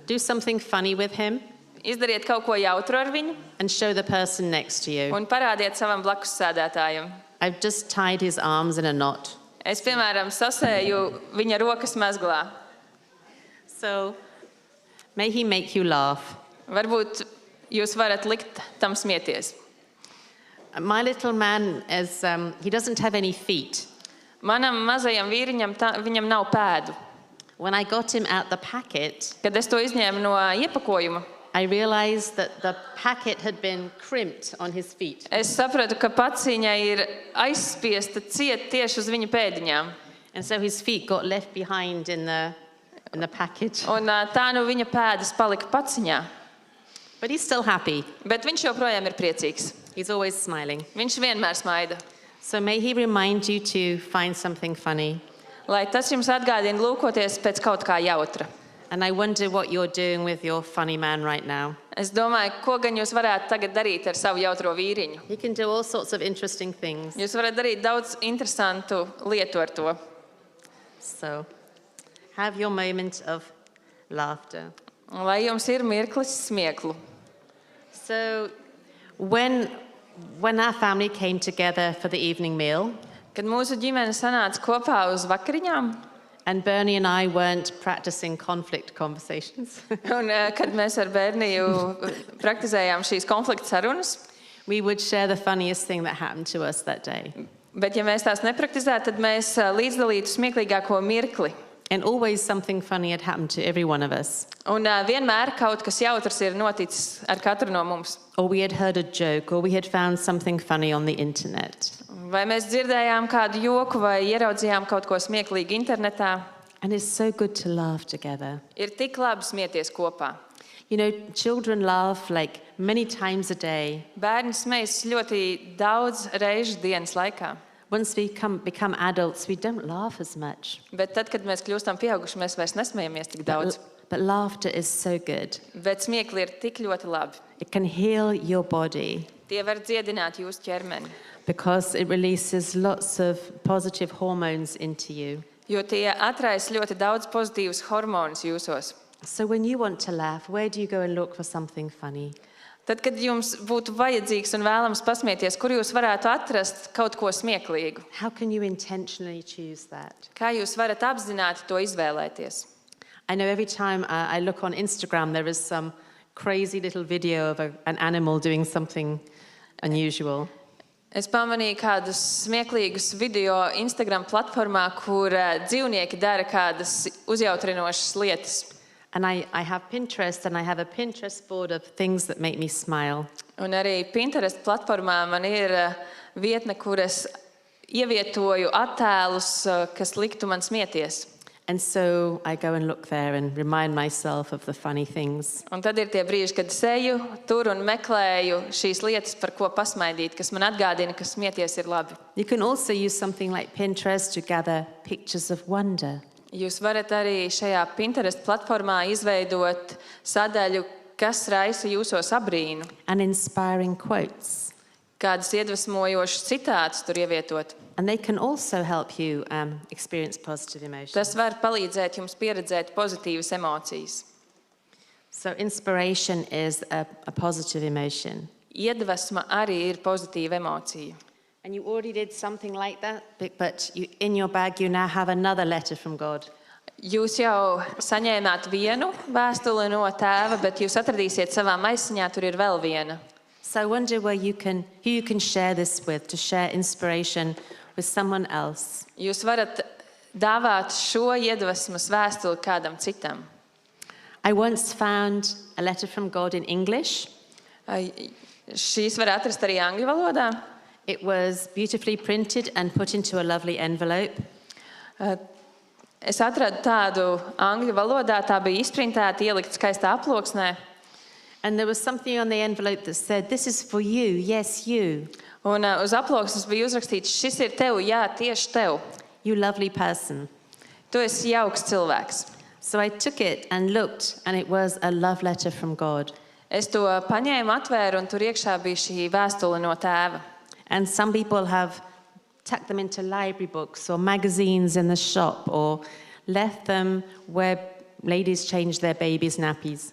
do something funny with him, izdariet kaut ko jautru ar viņu and show the person next to you. un parādiet savam blakus sēdētājam. I've just tied his arms in a knot. Es, piemēram, sasēju viņa rokas mezglā. So may he make you laugh. Varbūt jūs varat likt tam smieties. My little man he doesn't have any feet. Manam mazajam vīriņam viņam nav pēdu. When I got him out the packet, Kad es to izņēmu no iepakojuma, I realized that the packet had been crimped on his feet. es sapratu, ka paciņa ir aizspiesta ciet tieši uz viņa pēdiņām. And so his feet got left behind in the package. Un tā nu viņa pēdas palika paciņā. But he's still happy. Bet viņš joprojām ir priecīgs. He's always smiling. Viņš vienmēr smaida. So may he remind you to find something funny. Lai tas jums atgādina lūkoties pēc kaut kā jautra. And I wonder what you're doing with your funny man right now. Es domāju, ko gan jūs varētu tagad darīt ar savu jautro vīriņu. He can do all sorts of interesting things. Jūs varat darīt daudz interesantu lietu ar to. So have your moment of laughter. Lai jums ir mirklis smieklu. So when our family came together for the evening meal, Kad mūsu ģimene sanāca kopā uz vakariņām, and Bernie and I weren't practicing conflict conversations, un kad mēs ar Berniju praktizējām šīs konflikta sarunas, we would share the funniest thing that happened to us that day. bet ja mēs tās nepraktizētu, tad mēs līdzdalītu smieklīgāko mirkli. And always something funny had happened to every one of us. Un vienmēr kaut kas jautrs ir noticis ar katru no mums. Or we had heard a joke, or we had found something funny on the internet. Vai mēs dzirdējām kādu joku vai ieraudzījām kaut ko smieklīgu internetā. And it's so good to laugh together. Ir tik labi smieties kopā. You know, children laugh like many times a day. Bērni smejas ļoti daudz reižu dienas laikā. Once we become adults, we don't laugh as much. Bet tad, kad mēs kļūstam pieauguši, mēs vairs nesmejamies tik daudz. But laughter is so good. Bet smiekli ir tik ļoti labi. It can heal your body Tie var dziedināt jūsu ķermeni, because it releases lots of positive hormones into you. jo tie atraisa ļoti daudz pozitīvus hormonus jūsos. So when you want to laugh, where do you go and look for something funny? Tad, kad jums būtu vajadzīgs un vēlams pasmieties, kur jūs varētu atrast kaut ko smieklīgu? How can you intentionally choose that? Kā jūs varat apzināti to izvēlēties? I know every time I look on Instagram, there is some crazy little video of an animal doing something unusual. Es pamanīju kādus smieklīgus video Instagram platformā, kur dzīvnieki dara kādas uzjautrinošas lietas. And I have Pinterest, and I have a Pinterest board of things that make me smile. Un arī Pinterest platformā man ir vietne, kur es ievietoju attēlus, kas liktu man smieties. And so I go and look there and remind myself of the funny things. Un tad ir tie brīži, kad es eju tur un meklēju šīs lietas, par ko pasmaidīt, kas man atgādina, ka smieties ir labi. You can also use something like Pinterest to gather pictures of wonder. Jūs varat arī šajā Pinterest platformā izveidot sadaļu, kas raisa jūsos abrīnu. And inspiring quotes. Kādas iedvesmojošas citātus tur ievietot. And they can also help you experience positive emotions. Tas var palīdzēt jums pieredzēt pozitīvas emocijas. So inspiration is a positive emotion. Iedvesma arī ir pozitīva emocija. And you already did something like that, but in your bag you now have another letter from God. Jūs jau saņēmāt vienu vēstuli no Tēva, bet jūs atradīsiet savā maisiņā, tur ir vēl viena. So I wonder who you can share this with, to share inspiration with someone else. Jūs varat dāvāt šo iedvesmas vēstuli kādam citam. I once found a letter from God in English. Šīs var atrast arī angļu valodā. It was beautifully printed and put into a lovely envelope. Es atradu tādu angļu valodā, tā bija izprintēta, ielikt skaistā aploksnē. And there was something on the envelope that said, "This is for you, yes, you. Un uz aploksnes bija uzrakstīts, šis ir tev, jā, tieši tev. You lovely person." Tu esi jauks cilvēks. So I took it and looked, and it was a love letter from God. Es to paņēmu, atvēru, un tur iekšā bija šī vēstule no Tēva. And some people have tucked them into library books or magazines in the shop or left them where ladies change their babies' nappies.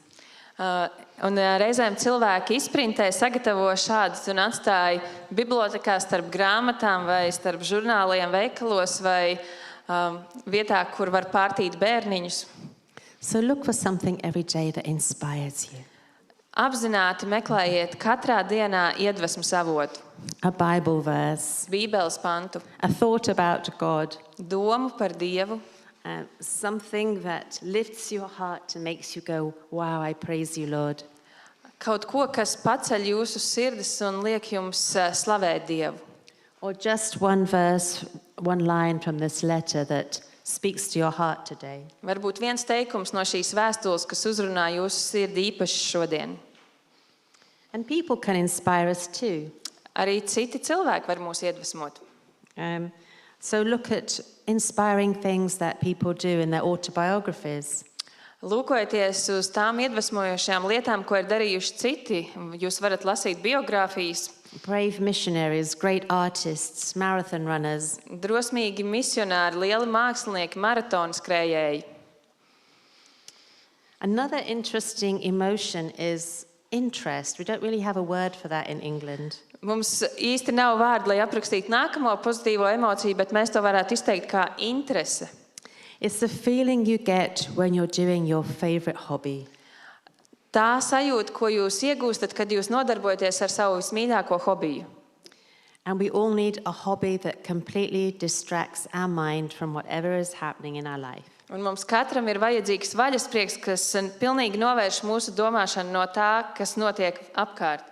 Un reizēm cilvēki izprintē, sagatavo šādus un atstāja bibliotekā starp grāmatām vai starp žurnāliem veikalos vai vietā, kur var pārtīt bērniņus. So look for something every day that inspires you. Apzināti meklējiet katrā dienā iedvesmas avotu. A Bible verse, Bībeles pantu, a thought about God, domu par Dievu, something that lifts your heart and makes you go, "Wow, I praise you, Lord." kaut ko, kas paceļ jūsu sirdis un liek jums slavēt Dievu. Or just one verse, one line from this letter that speaks to your heart today. Varbūt viens teikums no šīs vēstules, kas uzrunā jūsu sirdi īpaši šodien. And people can inspire us too. Arī citi cilvēki var mūs iedvesmot. So look at inspiring things that people do in their autobiographies. Lūkojieties uz tām iedvesmojošajām lietām, ko ir darījuši citi. Jūs varat lasīt biogrāfijas. Brave missionaries, great artists, marathon runners. Drosmīgi misionāri, lieli mākslinieki, maratonu skrējēji. Another interesting emotion is interest. We don't really have a word for that in England. Mums īsti nav vārdi, lai aprakstītu nākamo pozitīvo emociju, bet mēs to varētu izteikt kā interese. It's the feeling you get when you're doing your favorite hobby. Tā sajūta, ko jūs iegūstat, kad jūs nodarbojaties ar savu vismīļāko hobiju. And we all need a hobby that completely distracts our mind from whatever is happening in our life. Un mums katram ir vajadzīgs vaļasprieks, kas pilnīgi novērš mūsu domāšanu no tā, kas notiek apkārt.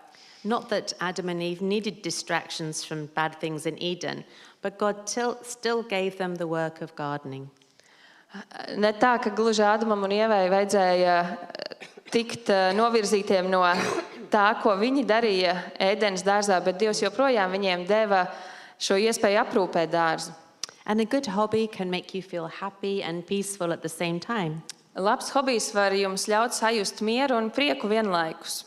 Not that Adam and Eve needed distractions from bad things in Eden, but God still gave them the work of gardening. Ne tā, ka gluži Ādamam un Ievai vajadzēja tikt novirzītiem no tā, ko viņi darīja Ēdenes dārzā, bet Dievs joprojām viņiem deva šo iespēju aprūpēt dārzu. And a good hobby can make you feel happy and peaceful at the same time. Labs hobijs var jums ļaut sajust mieru un prieku vienlaikus.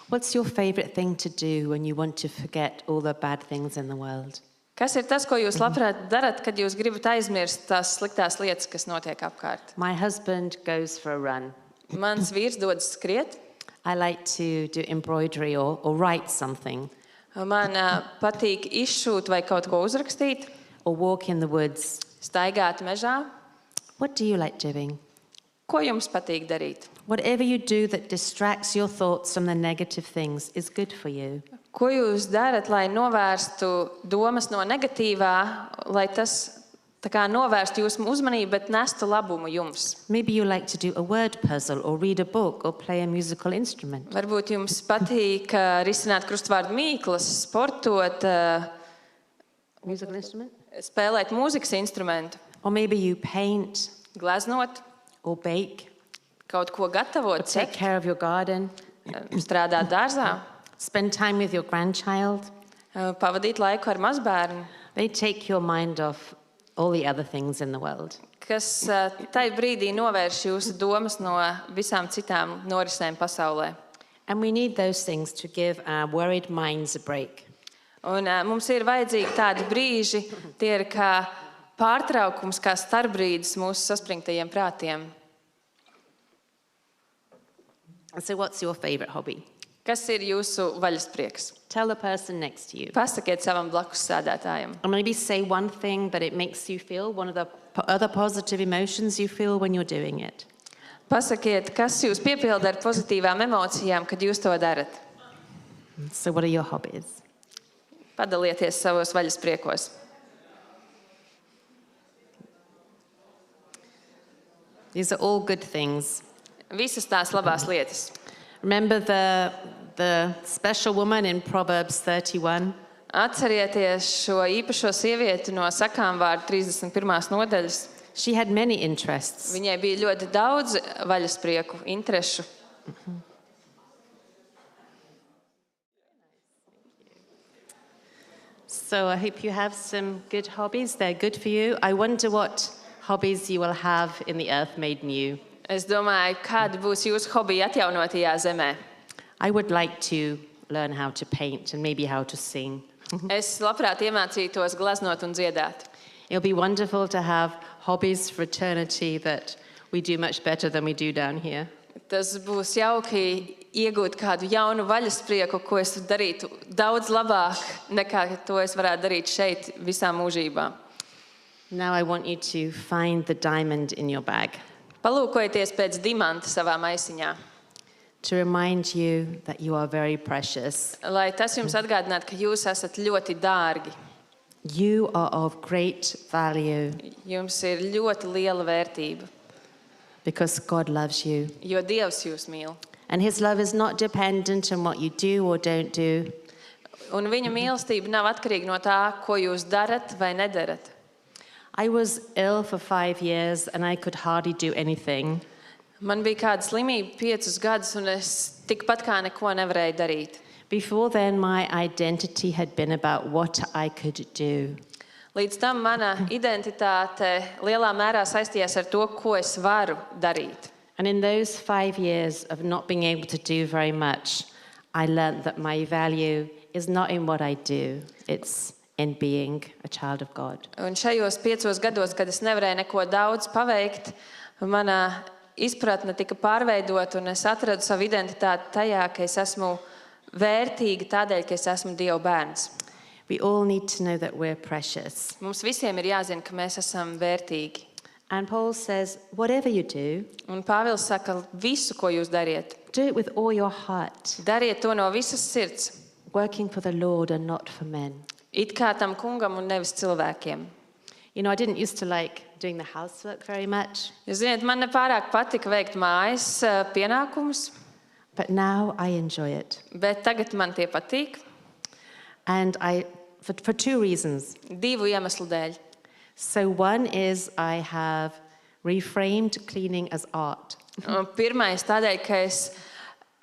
What's your favorite thing to do when you want to forget all the bad things in the world? Kas ir tas, ko jūs labprāt darat, kad jūs gribat aizmirst tās sliktās lietas, kas notiek apkārt? My husband goes for a run. Mans vīrs dodas skriet. I like to do embroidery or write something, Man patīk izšūt vai kaut ko uzrakstīt, or walk in the woods. staigāt mežā. What do you like doing? Ko jums patīk darīt? Whatever you do that distracts your thoughts from the negative things is good for you. Ko jūs darat, lai novērstu domas no negatīvā, lai tas tā kā novērstu jūsu uzmanību, bet nestu labumu jums? Maybe you like to do a word puzzle or read a book or play a musical instrument. Varbūt jums patīk risināt krustvārdu mīklas, sportot, Musical instrument? spēlēt mūzikas instrumentu, Or maybe you paint gleznot, or bake, kaut ko or gatavot, take cept, care of your garden, strādāt dārzā, spend time with your grandchild. pavadīt laiku ar mazbērnu, They take your mind off all the other things in the world. kas tai brīdī novērš jūsu domas no visām citām norisēm pasaulē. And we need those things to give our worried minds a break. Un mums ir vajadzīgi tādi brīži, tie ir kā pārtraukums, kā starpbrīdis mūsu saspringtajiem prātiem. So what's your favorite hobby? Kas ir jūsu vaļasprieks? Tell the person next to you. Pasakiet savam blakus sēdētājam. Or maybe say one thing that it makes you feel, one of the other positive emotions you feel when you're doing it. Pasakiet, kas jūs piepilda ar pozitīvām emocijām, kad jūs to darat. So what are your hobbies? Padalieties savos vaļaspriekos. These are all good things. Visas tās labās lietas. Remember the special woman in Proverbs 31? Atcerieties šo īpašo sievieti no sakām vārdu 31. nodaļas. She had many interests. Viņai bija ļoti daudz vaļasprieku, interešu. So I hope you have some good hobbies. They're good for you. I wonder what hobbies you will have in the earth made new. Es domāju, kāda būs jūsu hobija atjaunotajā zemē. I would like to learn how to paint and maybe how to sing. Es labprāt iemācītos gleznot un dziedāt. It'll be wonderful to have hobbies for eternity that we do much better than we do down here. Tas būs jauki iegūt kādu jaunu vaļasprieku, ko es darītu daudz labāk, nekā to es varētu darīt šeit visā mūžībā. Now I want you to find the diamond in your bag Palūkojieties pēc dimanta savā maisiņā, to remind you that you are very precious. lai tas jums atgādinātu, ka jūs esat ļoti dārgi. You are of great value Jums ir ļoti liela vērtība, because God loves you. jo Dievs jūs mīl. And his love is not dependent on what you do or don't do. Un viņa mīlestība nav atkarīga no tā, ko jūs darat vai nedarat. I was ill for 5 years and I could hardly do anything. Man bija kāda slimība 5 gadus, un es tikpat kā neko nevarēju darīt. Before then, my identity had been about what I could do. Līdz tam mana identitāte lielā mērā saistījās ar to, ko es varu darīt. And in those 5 years of not being able to do very much, I learned that my value is not in what I do, it's in being a child of God. Un šajos 5 gados, kad es nevarēju neko daudz paveikt, mana izpratne tika pārveidota, un es atradu savu identitāti tajā, ka es esmu vērtīga tādēļ, ka es esmu Dieva bērns. We all need to know that we're precious. Mums visiem ir jāzina, ka mēs esam vērtīgi. And Paul says, whatever you do, Un Pāvils saka, visu, ko jūs dariet, do it with all your heart, dariet to no visas sirds, working for the Lord and not for men. it kā tam kungam un nevis cilvēkiem. You know, I didn't used to like doing the housework very much, Jūs zināt, man nepārāk patika veikt mājas pienākumus, but now I enjoy it. bet tagad man tie patīk And for 2 reasons. 2 iemeslu dēļ. So one is I have reframed cleaning as art. Un pirmais tādēļ, ka es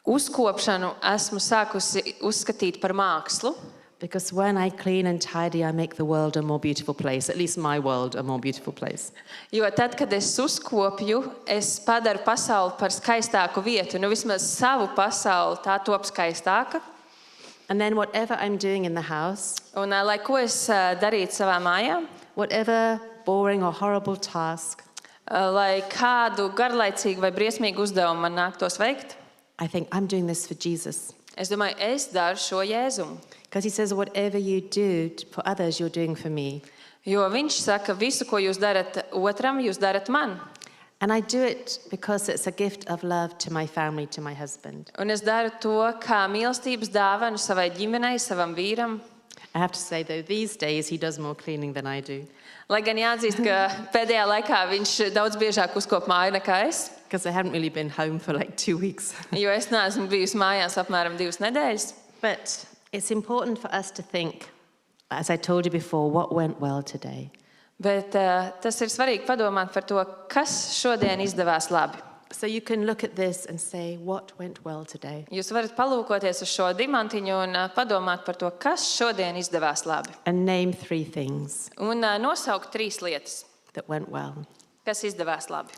uzkopšanu esmu sākusi uzskatīt par mākslu. Because when I clean and tidy, I make the world a more beautiful place, at least my world a more beautiful place. Jo tad, kad es uzkopju, es padaru pasauli par skaistāku vietu. Nu, vismaz savu pasauli tā top skaistāka. And then whatever I'm doing in the house, Un, lai ko es darītu savā mājā, whatever boring or horrible task, lai kādu garlaicīgu vai briesmīgu uzdevumu man nāktos veikt, I think I'm doing this for Jesus. Es domāju, es daru šo Jēzumu. Because he says, whatever you do for others, you're doing for me. Jo viņš saka, visu, ko jūs darat otram, jūs darat man. And I do it because it's a gift of love to my family, to my husband. Un es daru to kā mīlestības dāvanu savai ģimenei, savam vīram. I have to say, though, these days he does more cleaning than I do. Lai gan jāatzīst, ka pēdējā laikā viņš daudz biežāk uzkop māju nekā es, Because I haven't really been home for like 2 weeks. jo es neesmu bijusi mājās apmēram 2 nedēļas. But it's important for us to think, as I told you before, what went well today. Bet tas ir svarīgi padomāt par to, kas šodien izdevās labi. So you can look at this and say, what went well today? Jūs varat palūkoties uz šo dimantiņu un padomāt par to, kas šodien izdevās labi. And name 3 things Un nosaukt 3 lietas, that went well. kas izdevās labi.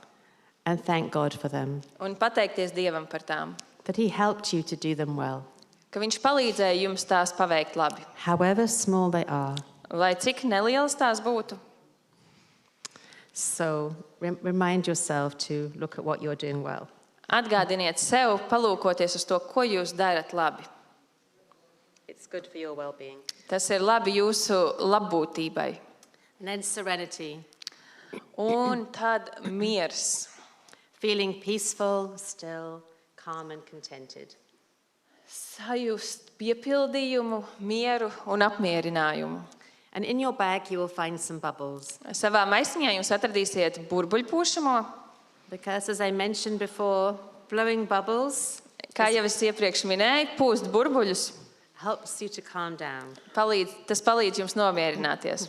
And thank God for them, Un pateikties Dievam par tām, that he helped you to do them well. ka Viņš palīdzēja jums tās paveikt labi. However small they are. Lai cik nelielas tās būtu. So remind yourself to look at what you're doing well. Atgādiniet sev, palūkoties uz to, ko jūs darat labi. It's good for your well-being. Tas ir labi jūsu labbūtībai. And then serenity, Un tad miers. feeling peaceful, still, calm and contented. Sajust piepildījumu, mieru un apmierinājumu. And in your bag you will find some bubbles. Savā maisiņā jūs atradīsiet burbuļpūšamo. Because as I mentioned before, blowing bubbles Kā jau es iepriekš minēju, pūst burbuļus. helps you to calm down. Tas palīdz jums nomierināties.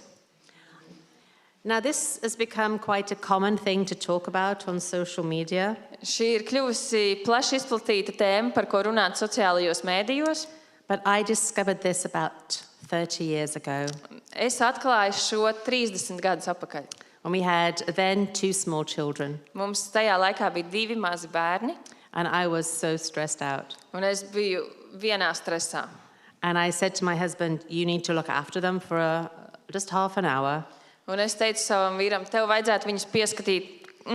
Now this has become quite a common thing to talk about on social media. Šī ir kļuvusi plaši izplatīta tēma, par ko runāt sociālajos mēdījos. But I discovered this about 30 years ago Es atklāju šo 30 gadus atpakaļ. when we had then 2 small children. Mums tajā laikā bija 2 mazi bērni, And I was so stressed out. un es biju vienā stresā. And I said to my husband, you need to look after them for just half an hour. Un es teicu savam vīram, tev vajadzētu viņus pieskatīt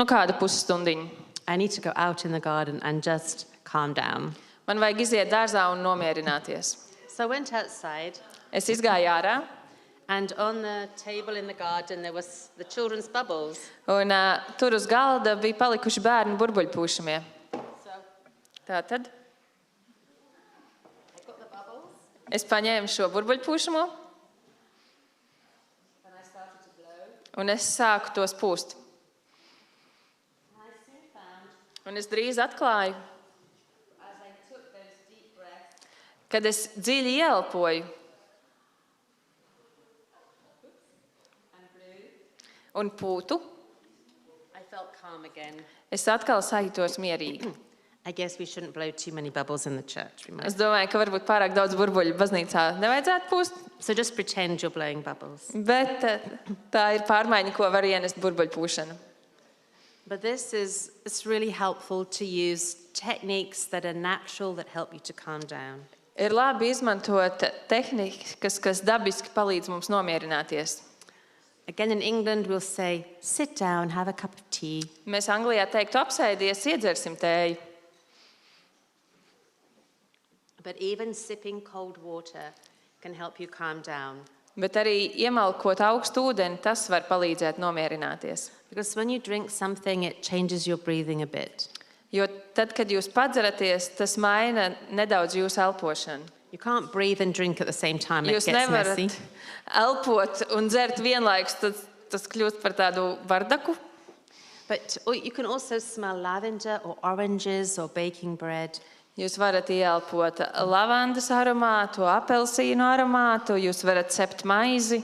kādu pusstundiņu. I need to go out in the garden and just calm down. Man vajag iziet dārzā un nomierināties. So I went outside, Es izgāju ārā, and on the table in the garden there was the children's bubbles. un tur uz galda bija palikuši bērnu burbuļpūšamie. Tātad I got the bubbles es paņēmu šo burbuļpūšamo, and I started to blow. un es sāku tos pūst. And I soon found, Un es drīz atklāju, as I took those deep breaths, kad es dziļi ieelpoju and blew, un pūtu, I felt calm again. es atkal sajūtos mierīgi. I guess we shouldn't blow too many bubbles in the church. We Es must. domāju, ka varbūt pārāk daudz burbuļu baznīcā nevajadzētu pūst, So just pretend you're blowing bubbles. bet tā ir pārmaiņa, ko var ienest burbuļpūšana. But it's really helpful to use techniques that are natural that help you to calm down. Ir labi izmantot tehnikas, kas dabiski palīdz mums nomierināties. Again, in England, we'll say, sit down, have a cup of tea. Mēs Anglijā teiktu, apsēdies, iedzersim tēju. But even sipping cold water can help you calm down. Bet arī iemalkot augstu ūdeni, tas var palīdzēt nomierināties. Because when you drink something, it changes your breathing a bit. Jo tad, kad jūs padzeraties, tas maina nedaudz jūsu elpošanu. You can't breathe and drink at the same time. It Jūs gets nevarat messy. elpot un dzert vienlaikus, tad tas kļūst par tādu vardaku. But you can also smell lavender or oranges or baking bread. Jūs varat ieelpot lavandas aromātu, apelsīnu aromātu, jūs varat cept maizi,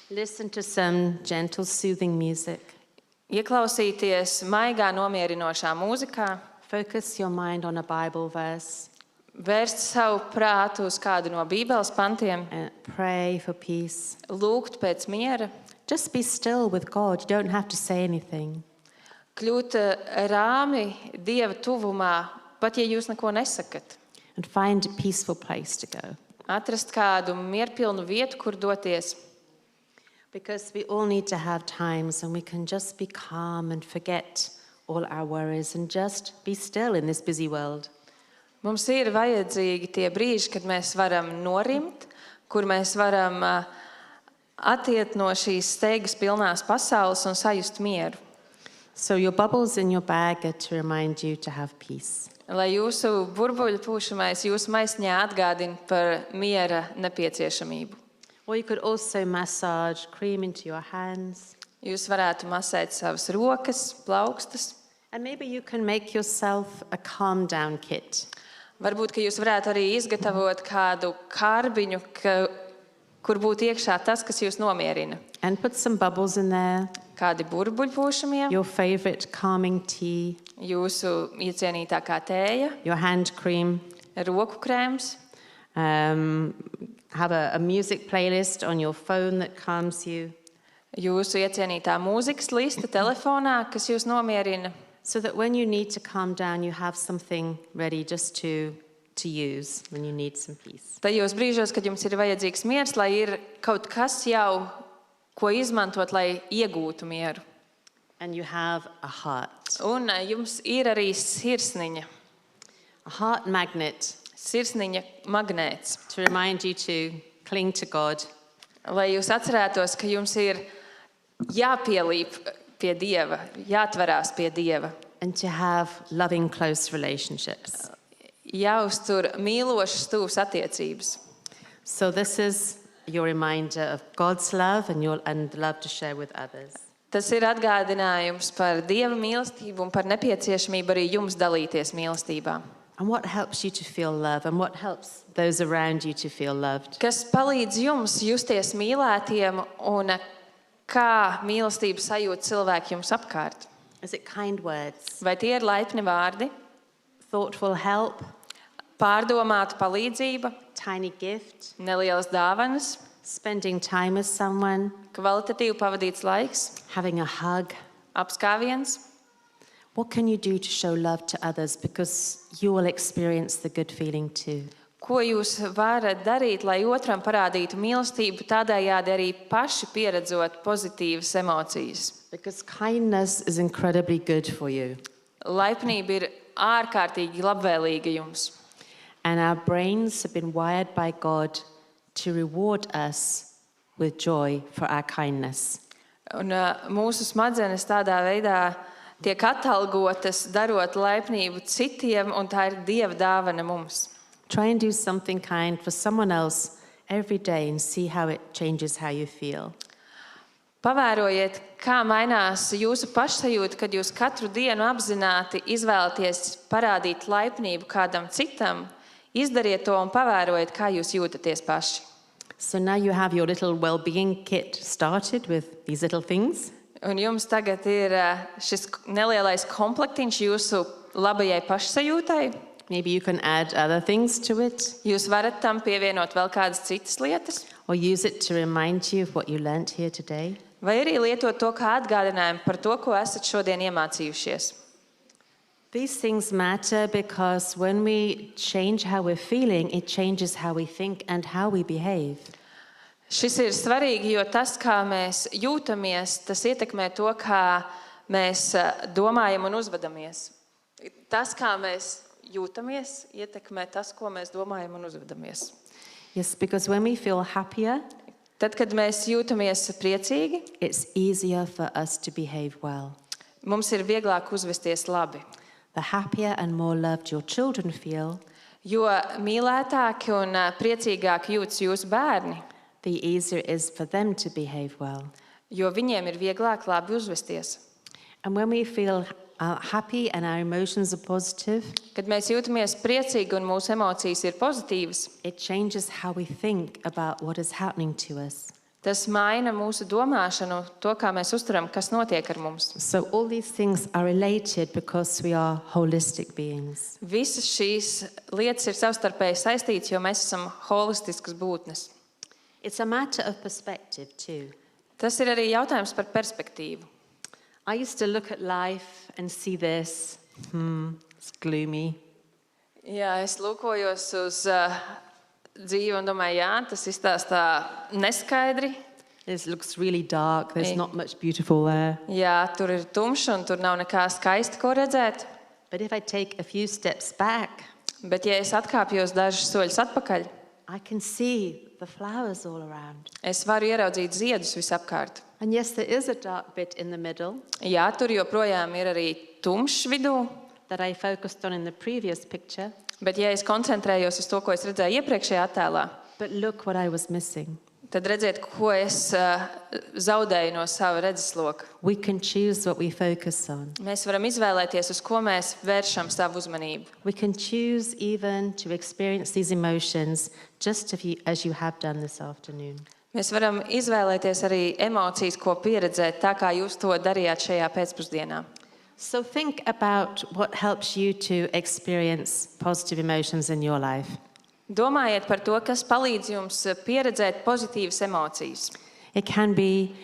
Listen to some gentle, soothing music. ieklausīties maigā, nomierinošā mūzikā, Focus your mind on a Bible verse vērst savu prātu uz kādu no Bībeles pantiem, and pray for peace. lūgt pēc miera, Just be still with God. You don't have to say anything. kļūt rāmi Dieva tuvumā, pat ja jūs neko nesakat. And find a peaceful place to go. Atrast kādu mierpilnu vietu, kur doties. Because we all need to have times when we can just be calm and forget all our worries and just be still in this busy world. Mums ir vajadzīgi tie brīži, kad mēs varam norimt, kur mēs varam attiet no šīs steigas pilnās pasaules un sajust mieru. So your bubbles in your bag are to remind you to have peace. Lai jūsu burbuļu pūšamais jūsu maisiņā atgādina par miera nepieciešamību. Or you could also massage cream into your hands. Jūs varētu masēt savas rokas, plaukstas. And maybe you can make yourself a calm down kit. Varbūt, ka jūs varētu arī izgatavot kādu kārbiņu, kur būtu iekšā tas, kas jūs nomierina. And put some bubbles in there. Kādi burbuļu pūšamie, Your favorite calming tea. jūsu iecienītākā tēja, Your hand cream. roku krēms. Have a music playlist on your phone that calms you. Jūsu iecienītā mūzikas lista telefonā, kas jūs nomierina, So that when you need to calm down, you have something ready just to use when you need some peace. tajos brīžos, kad jums ir vajadzīgs miers, lai ir kaut kas jau, ko izmantot, lai iegūtu mieru. And you have a heart. Un jums ir arī sirsniņa, A heart magnet sirsniņa magnēts, to remind you to cling to God. lai jūs atcerētos, ka jums ir jāpielīp pie Dieva, jāatverās pie Dieva, And to have loving, close relationships. jāuztur mīlošas, tuvas attiecības. So this is your reminder of God's love and love to share with others. Tas ir atgādinājums par Dieva mīlestību un par nepieciešamību arī jums dalīties mīlestībā. And what helps you to feel love and what helps those around you to feel loved. Kas palīdz jums justies mīlētiem un kā mīlestību sajūt cilvēki jums apkārt? Is it kind words, Vai tie ir laipni vārdi, thoughtful help, pārdomāta palīdzība, tiny gift, nelielas dāvanas, spending time with someone, kvalitatīvi pavadīts laiks, having a hug? apskāviens? What can you do to show love to others because you will experience the good feeling too? Ko jūs varat darīt, lai otram parādītu mīlestību, tādējādi arī paši pieredzot pozitīvas emocijas? Because kindness is incredibly good for you. Laipnība ir ārkārtīgi labvēlīga jums. And our brains have been wired by God to reward us with joy for our kindness. Un mūsu smadzenes tādā veidā tiek atalgotas, darot laipnību citiem, un tā ir Dieva dāvana mums. Try and do something kind for someone else every day and see how it changes how you feel. Pavērojiet, kā mainās jūsu pašsajūta, kad jūs katru dienu apzināti izvēlaties parādīt laipnību kādam citam. Izdariet to un pavērojiet, kā jūs jūtaties paši. So now you have your little well-being kit started with these little things. Un jums tagad ir šis nelielais komplektiņš jūsu labajai pašsajūtai. Maybe you can add other things to it Jūs varat tam pievienot vēl kādas citas lietas, or use it to remind you of what you learnt here today. vai arī lietot to kā atgādinājumu par to, ko esat šodien iemācījušies. These things matter because when we change how we're feeling, it changes how we think and how we behave. Šis ir svarīgi, jo tas, kā mēs jūtamies, tas ietekmē to, kā mēs domājam un uzvedamies. Tas, kā mēs jūtamies, ietekmē tas, ko mēs domājam un uzvedamies. Yes, because when we feel happier, Tad, kad mēs jūtamies priecīgi, it's easier for us to behave well. mums ir vieglāk uzvesties labi. The happier and more loved your children feel, Jo mīlētāki un priecīgāki jūtas jūsu bērni, the easier it is for them to behave well. jo viņiem ir vieglāk labi uzvesties. And when we feel happy and our emotions are positive, Kad mēs jūtamies priecīgi un mūsu emocijas ir pozitīvas, it changes how we think about what is happening to us. tas maina mūsu domāšanu, to, kā mēs uztveram, kas notiek ar mums. So all these things are related because we are holistic beings. Visas šīs lietas ir savstarpēji saistītas, jo mēs esam holistiskas būtnes. It's a matter of perspective too. Tas ir arī jautājums par perspektīvu. I used to look at life and see this, it's gloomy. Jā, es lūkojos uz dzīvi un domāju, jā, tas izstāstā neskaidri. This looks really dark, there's not much beautiful there. Jā, tur ir tumšs un tur nav nekā skaista, ko redzēt. But if I take a few steps back, Bet, ja es atkāpjos dažus soļus atpakaļ, I can see the flowers all around. es varu ieraudzīt ziedus visapkārt. And yes, there is a dark bit in the middle Jā, tur joprojām ir arī tumšs vidū, that I focused on in the previous picture. bet, ja es koncentrējos uz to, ko es redzēju iepriekšējā attēlā, But look what I was missing. tad redziet, ko es zaudēju no sava redzesloka. We can choose what we focus on. Mēs varam izvēlēties, uz ko mēs vēršam savu uzmanību. We can choose even to experience these emotions just as you have done this afternoon. Mēs varam izvēlēties arī emocijas, ko pieredzēt, tā kā jūs to darījāt šajā pēcpusdienā. So think about what helps you to experience positive emotions in your life. Domājiet par to, kas palīdz jums pieredzēt pozitīvas emocijas. It can be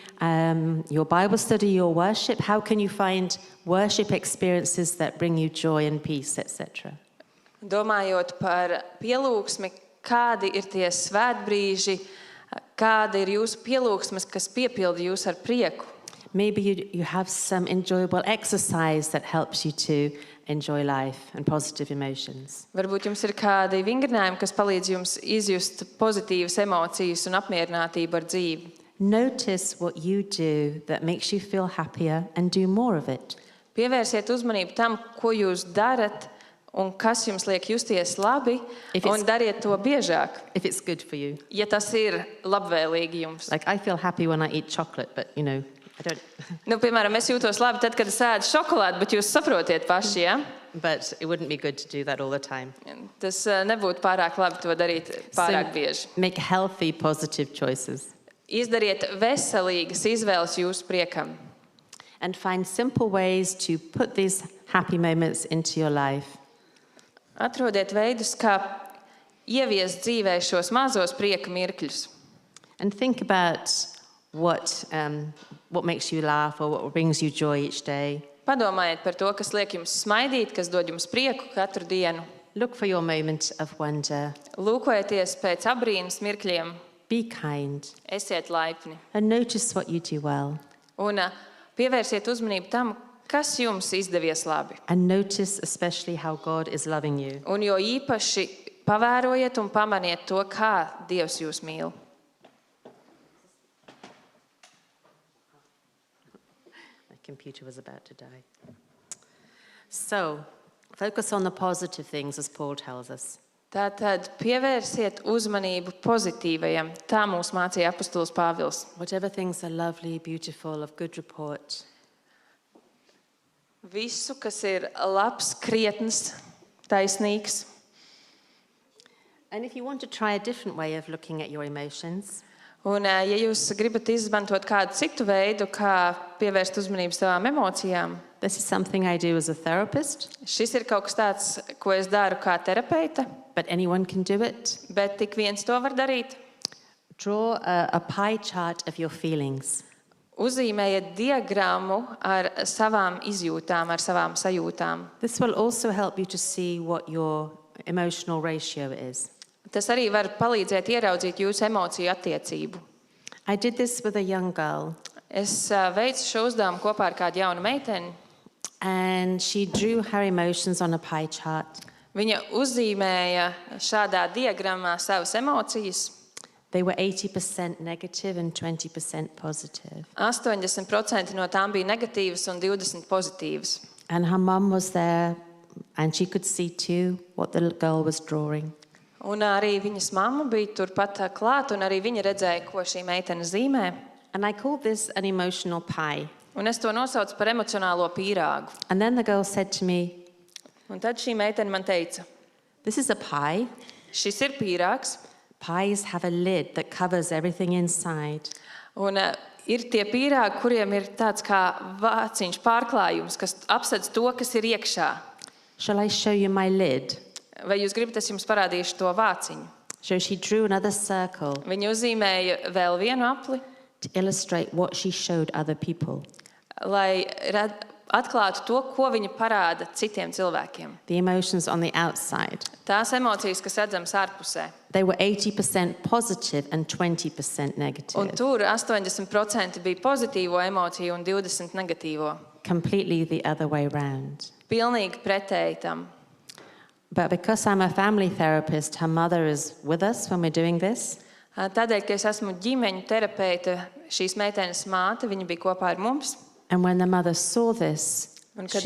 your Bible study, your worship. How can you find worship experiences that bring you joy and peace, etc.? Domājot par pielūgsmi, kādi ir tie svētbrīži, kāda ir jūsu pielūgsmes, kas piepilda jūs ar prieku. Maybe you have some enjoyable exercise that helps you to enjoy life and positive emotions. Varbūt jums ir kādi vingrinājumi, kas palīdz jums izjust pozitīvas emocijas un apmierinātību ar dzīvi. Notice what you do that makes you feel happier and do more of it. Pievērsiet uzmanību tam, ko jūs darat un kas jums liek justies labi, If it's- un dariet to biežāk, If it's good for you. ja tas ir labvēlīgi jums. Like I feel happy when I eat chocolate, but I don't. Nu, piemēram, es jūtos labi tad, kad es ēdu šokolādi, bet jūs saprotiet paši, ja? But it wouldn't be good to do that all the time. Tas nebūtu pārāk labi to darīt pārāk bieži. Make healthy, positive choices. Izdariet veselīgas izvēles jūsu priekam. And find simple ways to put these happy moments into your life. Atrodiet veidus, kā ieviest dzīvē šos mazos prieka mirkļus. And think about what makes you laugh or what brings you joy each day. Padomājiet par to, kas liek jums smaidīt, kas dod jums prieku katru dienu. Look for your moment of wonder. Lūkojieties pēc abrīnas mirkļiem, Be kind. esiet laipni And notice what you do well. un pievērsiet uzmanību tam, kas jums izdevies labi. And notice especially how God is loving you. Un jo īpaši pavērojiet un pamaniet to, kā Dievs jūs mīl. My computer was about to die. So, focus on the positive things, as Paul tells us. Tātad pievērsiet uzmanību pozitīvajam. Tā mūs mācīja apustulis Pāvils. Whatever things are lovely, beautiful, of good report, Visu, kas ir labs, krietns, taisnīgs. and if you want to try a different way of looking at your emotions, Un, ja jūs gribat izmantot kādu citu veidu, kā pievērst uzmanību savām emocijām, this is something I do as a therapist, šis ir kaut kas tāds, ko es daru kā terapeite, but anyone can do it. bet tik viens to var darīt. Draw a pie chart of your feelings. Uzzīmējiet diagrammu ar savām izjūtām, ar savām sajūtām. This will also help you to see what your emotional ratio is. Tas arī var palīdzēt ieraudzīt jūsu emociju attiecību. I did this with a young girl, Es veicu šo uzdevumu kopā ar kādu jaunu meiteni. and she drew her emotions on a pie chart. Viņa uzzīmēja šādā diagrammā savas emocijas. They were 80% negative and 20% positive. 80% no tām bija negatīvas un 20% pozitīvas. And her mum was there, and she could see too what the girl was drawing. Un arī viņas mamma bija turpat klāt, un arī viņa redzēja, ko šī meitene zīmē. And I called this an emotional pie. Un es to nosaucu par emocionālo pīrāgu. And then the girl said to me, Un tad šī meitene man teica, this is a pie. šis ir pīrāgs, Pies have a lid that covers everything inside. un ir tie pīrāgi, kuriem ir tāds kā vāciņš pārklājums, kas apsedz to, kas ir iekšā. Shall I show you my lid? Vai jūs gribat, es jums parādīšu to vāciņu? So she drew another circle Viņa uzzīmēja vēl vienu apli, to illustrate what she showed other people. lai atklātu to, ko viņa parāda citiem cilvēkiem. The emotions on the outside. Tās emocijas, kas redzamas ārpusē. They were 80% positive and 20% negative. Un tur 80% bija pozitīvo emociju un 20% negatīvo. Completely the other way round. Pilnīgi pretēji tam. But because I'm a family therapist, her mother is with us when we're doing this. Tādēļ, ka es esmu ģimeņu terapeite, šīs meitenes māte, viņa bija kopā ar mums. And when the mother saw this, Un kad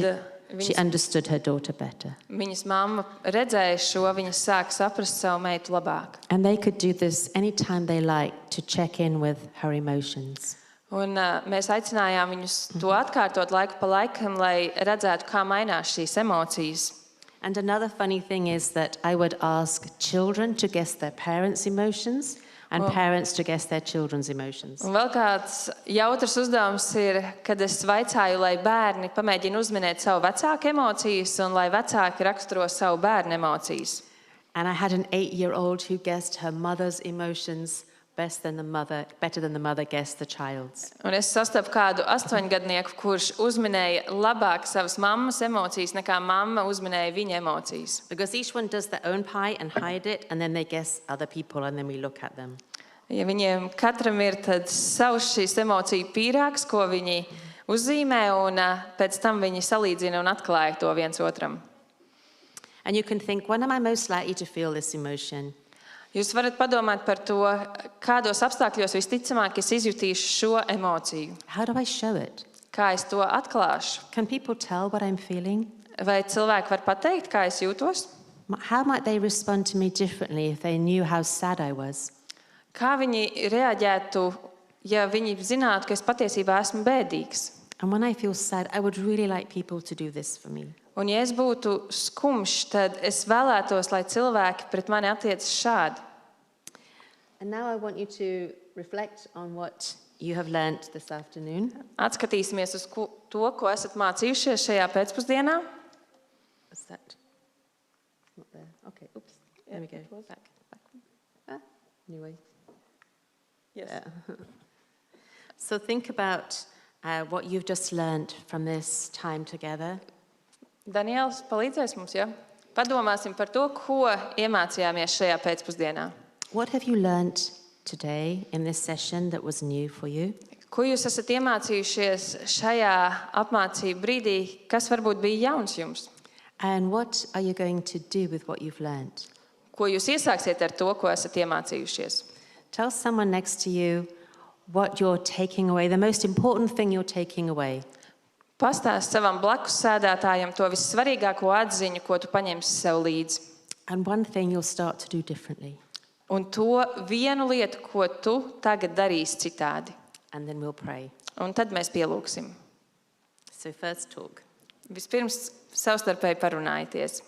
she understood her daughter better. viņas mamma redzēja šo, viņa sāka saprast savu meitu labāk. And they could do this anytime they like to check in with her emotions. Un mēs aicinājām viņus to atkārtot laiku pa laikam, lai redzētu, kā mainās šīs emocijas. And another funny thing is that I would ask children to guess their parents' emotions and parents to guess their children's emotions. Un vēl kāds jautrs uzdevums ir, kad es vaicāju, lai bērni pamēģina uzminēt savu vecāku emocijas un lai vecāki raksturo savu bērnu emocijas. And I had an 8-year-old who guessed her mother's emotions better than the mother guessed the child's. Un es sastapu kādu 8-gadnieku, kurš uzminēja labāk savas mammas emocijas nekā mamma uzminēja viņa emocijas. Because each one does their own pie and hide it, and then they guess other people, and then we look at them. Ja viņiem katram ir tad savs šīs emociju pīrāgs, ko viņi uzzīmē, un pēc tam viņi salīdzina un atklāja to viens otram. And you can think, when am I most likely to feel this emotion? Jūs varat padomāt par to, kādos apstākļos visticamāk es izjutīšu šo emociju. How do I show it? Kā es to atklāšu? Can people tell what I'm feeling? Vai cilvēki var pateikt, kā es jūtos? How might they respond to me differently if they knew how sad I was? Kā viņi reaģētu, ja viņi zinātu, ka es patiesībā esmu bēdīgs? And when I feel sad, I would really like people to do this for me. Un ja es būtu skumjš, tad es vēlētos, lai cilvēki pret mani attiecas šādi. And now I want you to reflect on what you have learnt this afternoon. Atskatīsimies uz to, ko esat mācījušies šajā pēcpusdienā. What's that? Not there. Okay, oops. There we go. Back. Anyway. Yes. Yeah. So think about what you've just learnt from this time together. Daniels palīdzēs mums, ja? Padomāsim par to, ko iemācījāmies šajā pēcpusdienā. What have you learnt today in this session that was new for you? Ko jūs esat iemācījušies šajā apmācību brīdī, kas varbūt bija jauns jums? And what are you going to do with what you've learnt? Ko jūs iesāksiet ar to, ko esat iemācījušies? Tell someone next to you what you're taking away, the most important thing you're taking away. Pastāst savam blakus sēdētājam to vissvarīgāko atziņu, ko tu paņemsi sev līdzi. And one thing you'll start to do differently. Un to vienu lietu, ko tu tagad darīsi citādi. And then we'll pray. Un tad mēs pielūgsim. So first talk. Vispirms savstarpēji parunājieties.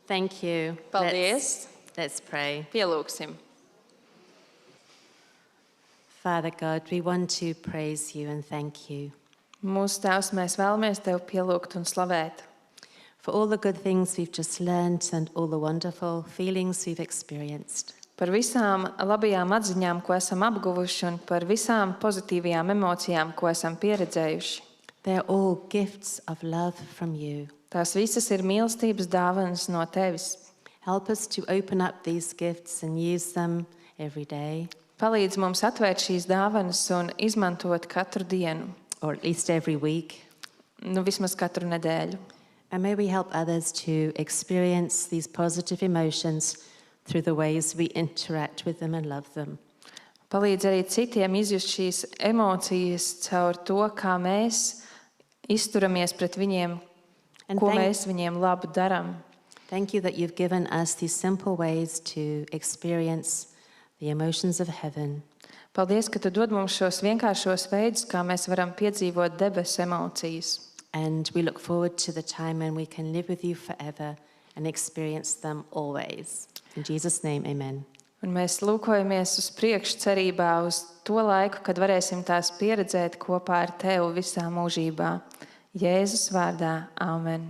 Thank you. Paldies. Let's pray. Pielūgsim. Father God, we want to praise you and thank you Mūsu Tēvs, mēs vēlamies Tev pielūgt un slavēt for all the good things we've just learned and all the wonderful feelings we've experienced. par visām labajām atziņām, ko esam apguvuši, un par visām pozitīvajām emocijām, ko esam pieredzējuši. They're all gifts of love from you. Tās visas ir mīlestības dāvanas no Tevis. Help us to open up these gifts and use them every day, Palīdz mums atvērt šīs dāvanas un izmantot katru dienu, or at least every week. Vismaz katru nedēļu. And may we help others to experience these positive emotions through the ways we interact with them and love them. Palīdz arī citiem izjust šīs emocijas caur to, kā mēs izturamies pret viņiem, And ko mēs viņiem labu darām. thank you that you've given us these simple ways to experience the emotions of heaven. Paldies, ka Tu dod mums šos vienkāršos veidus, kā mēs varam piedzīvot debesu emocijas. And we look forward to the time when we can live with you forever and experience them always. In Jesus' name, amen. Un mēs lūkojamies uz priekšu cerībā uz to laiku, kad varēsim tās pieredzēt kopā ar Tevi visā mūžībā. Jēzus vārdā, āmen.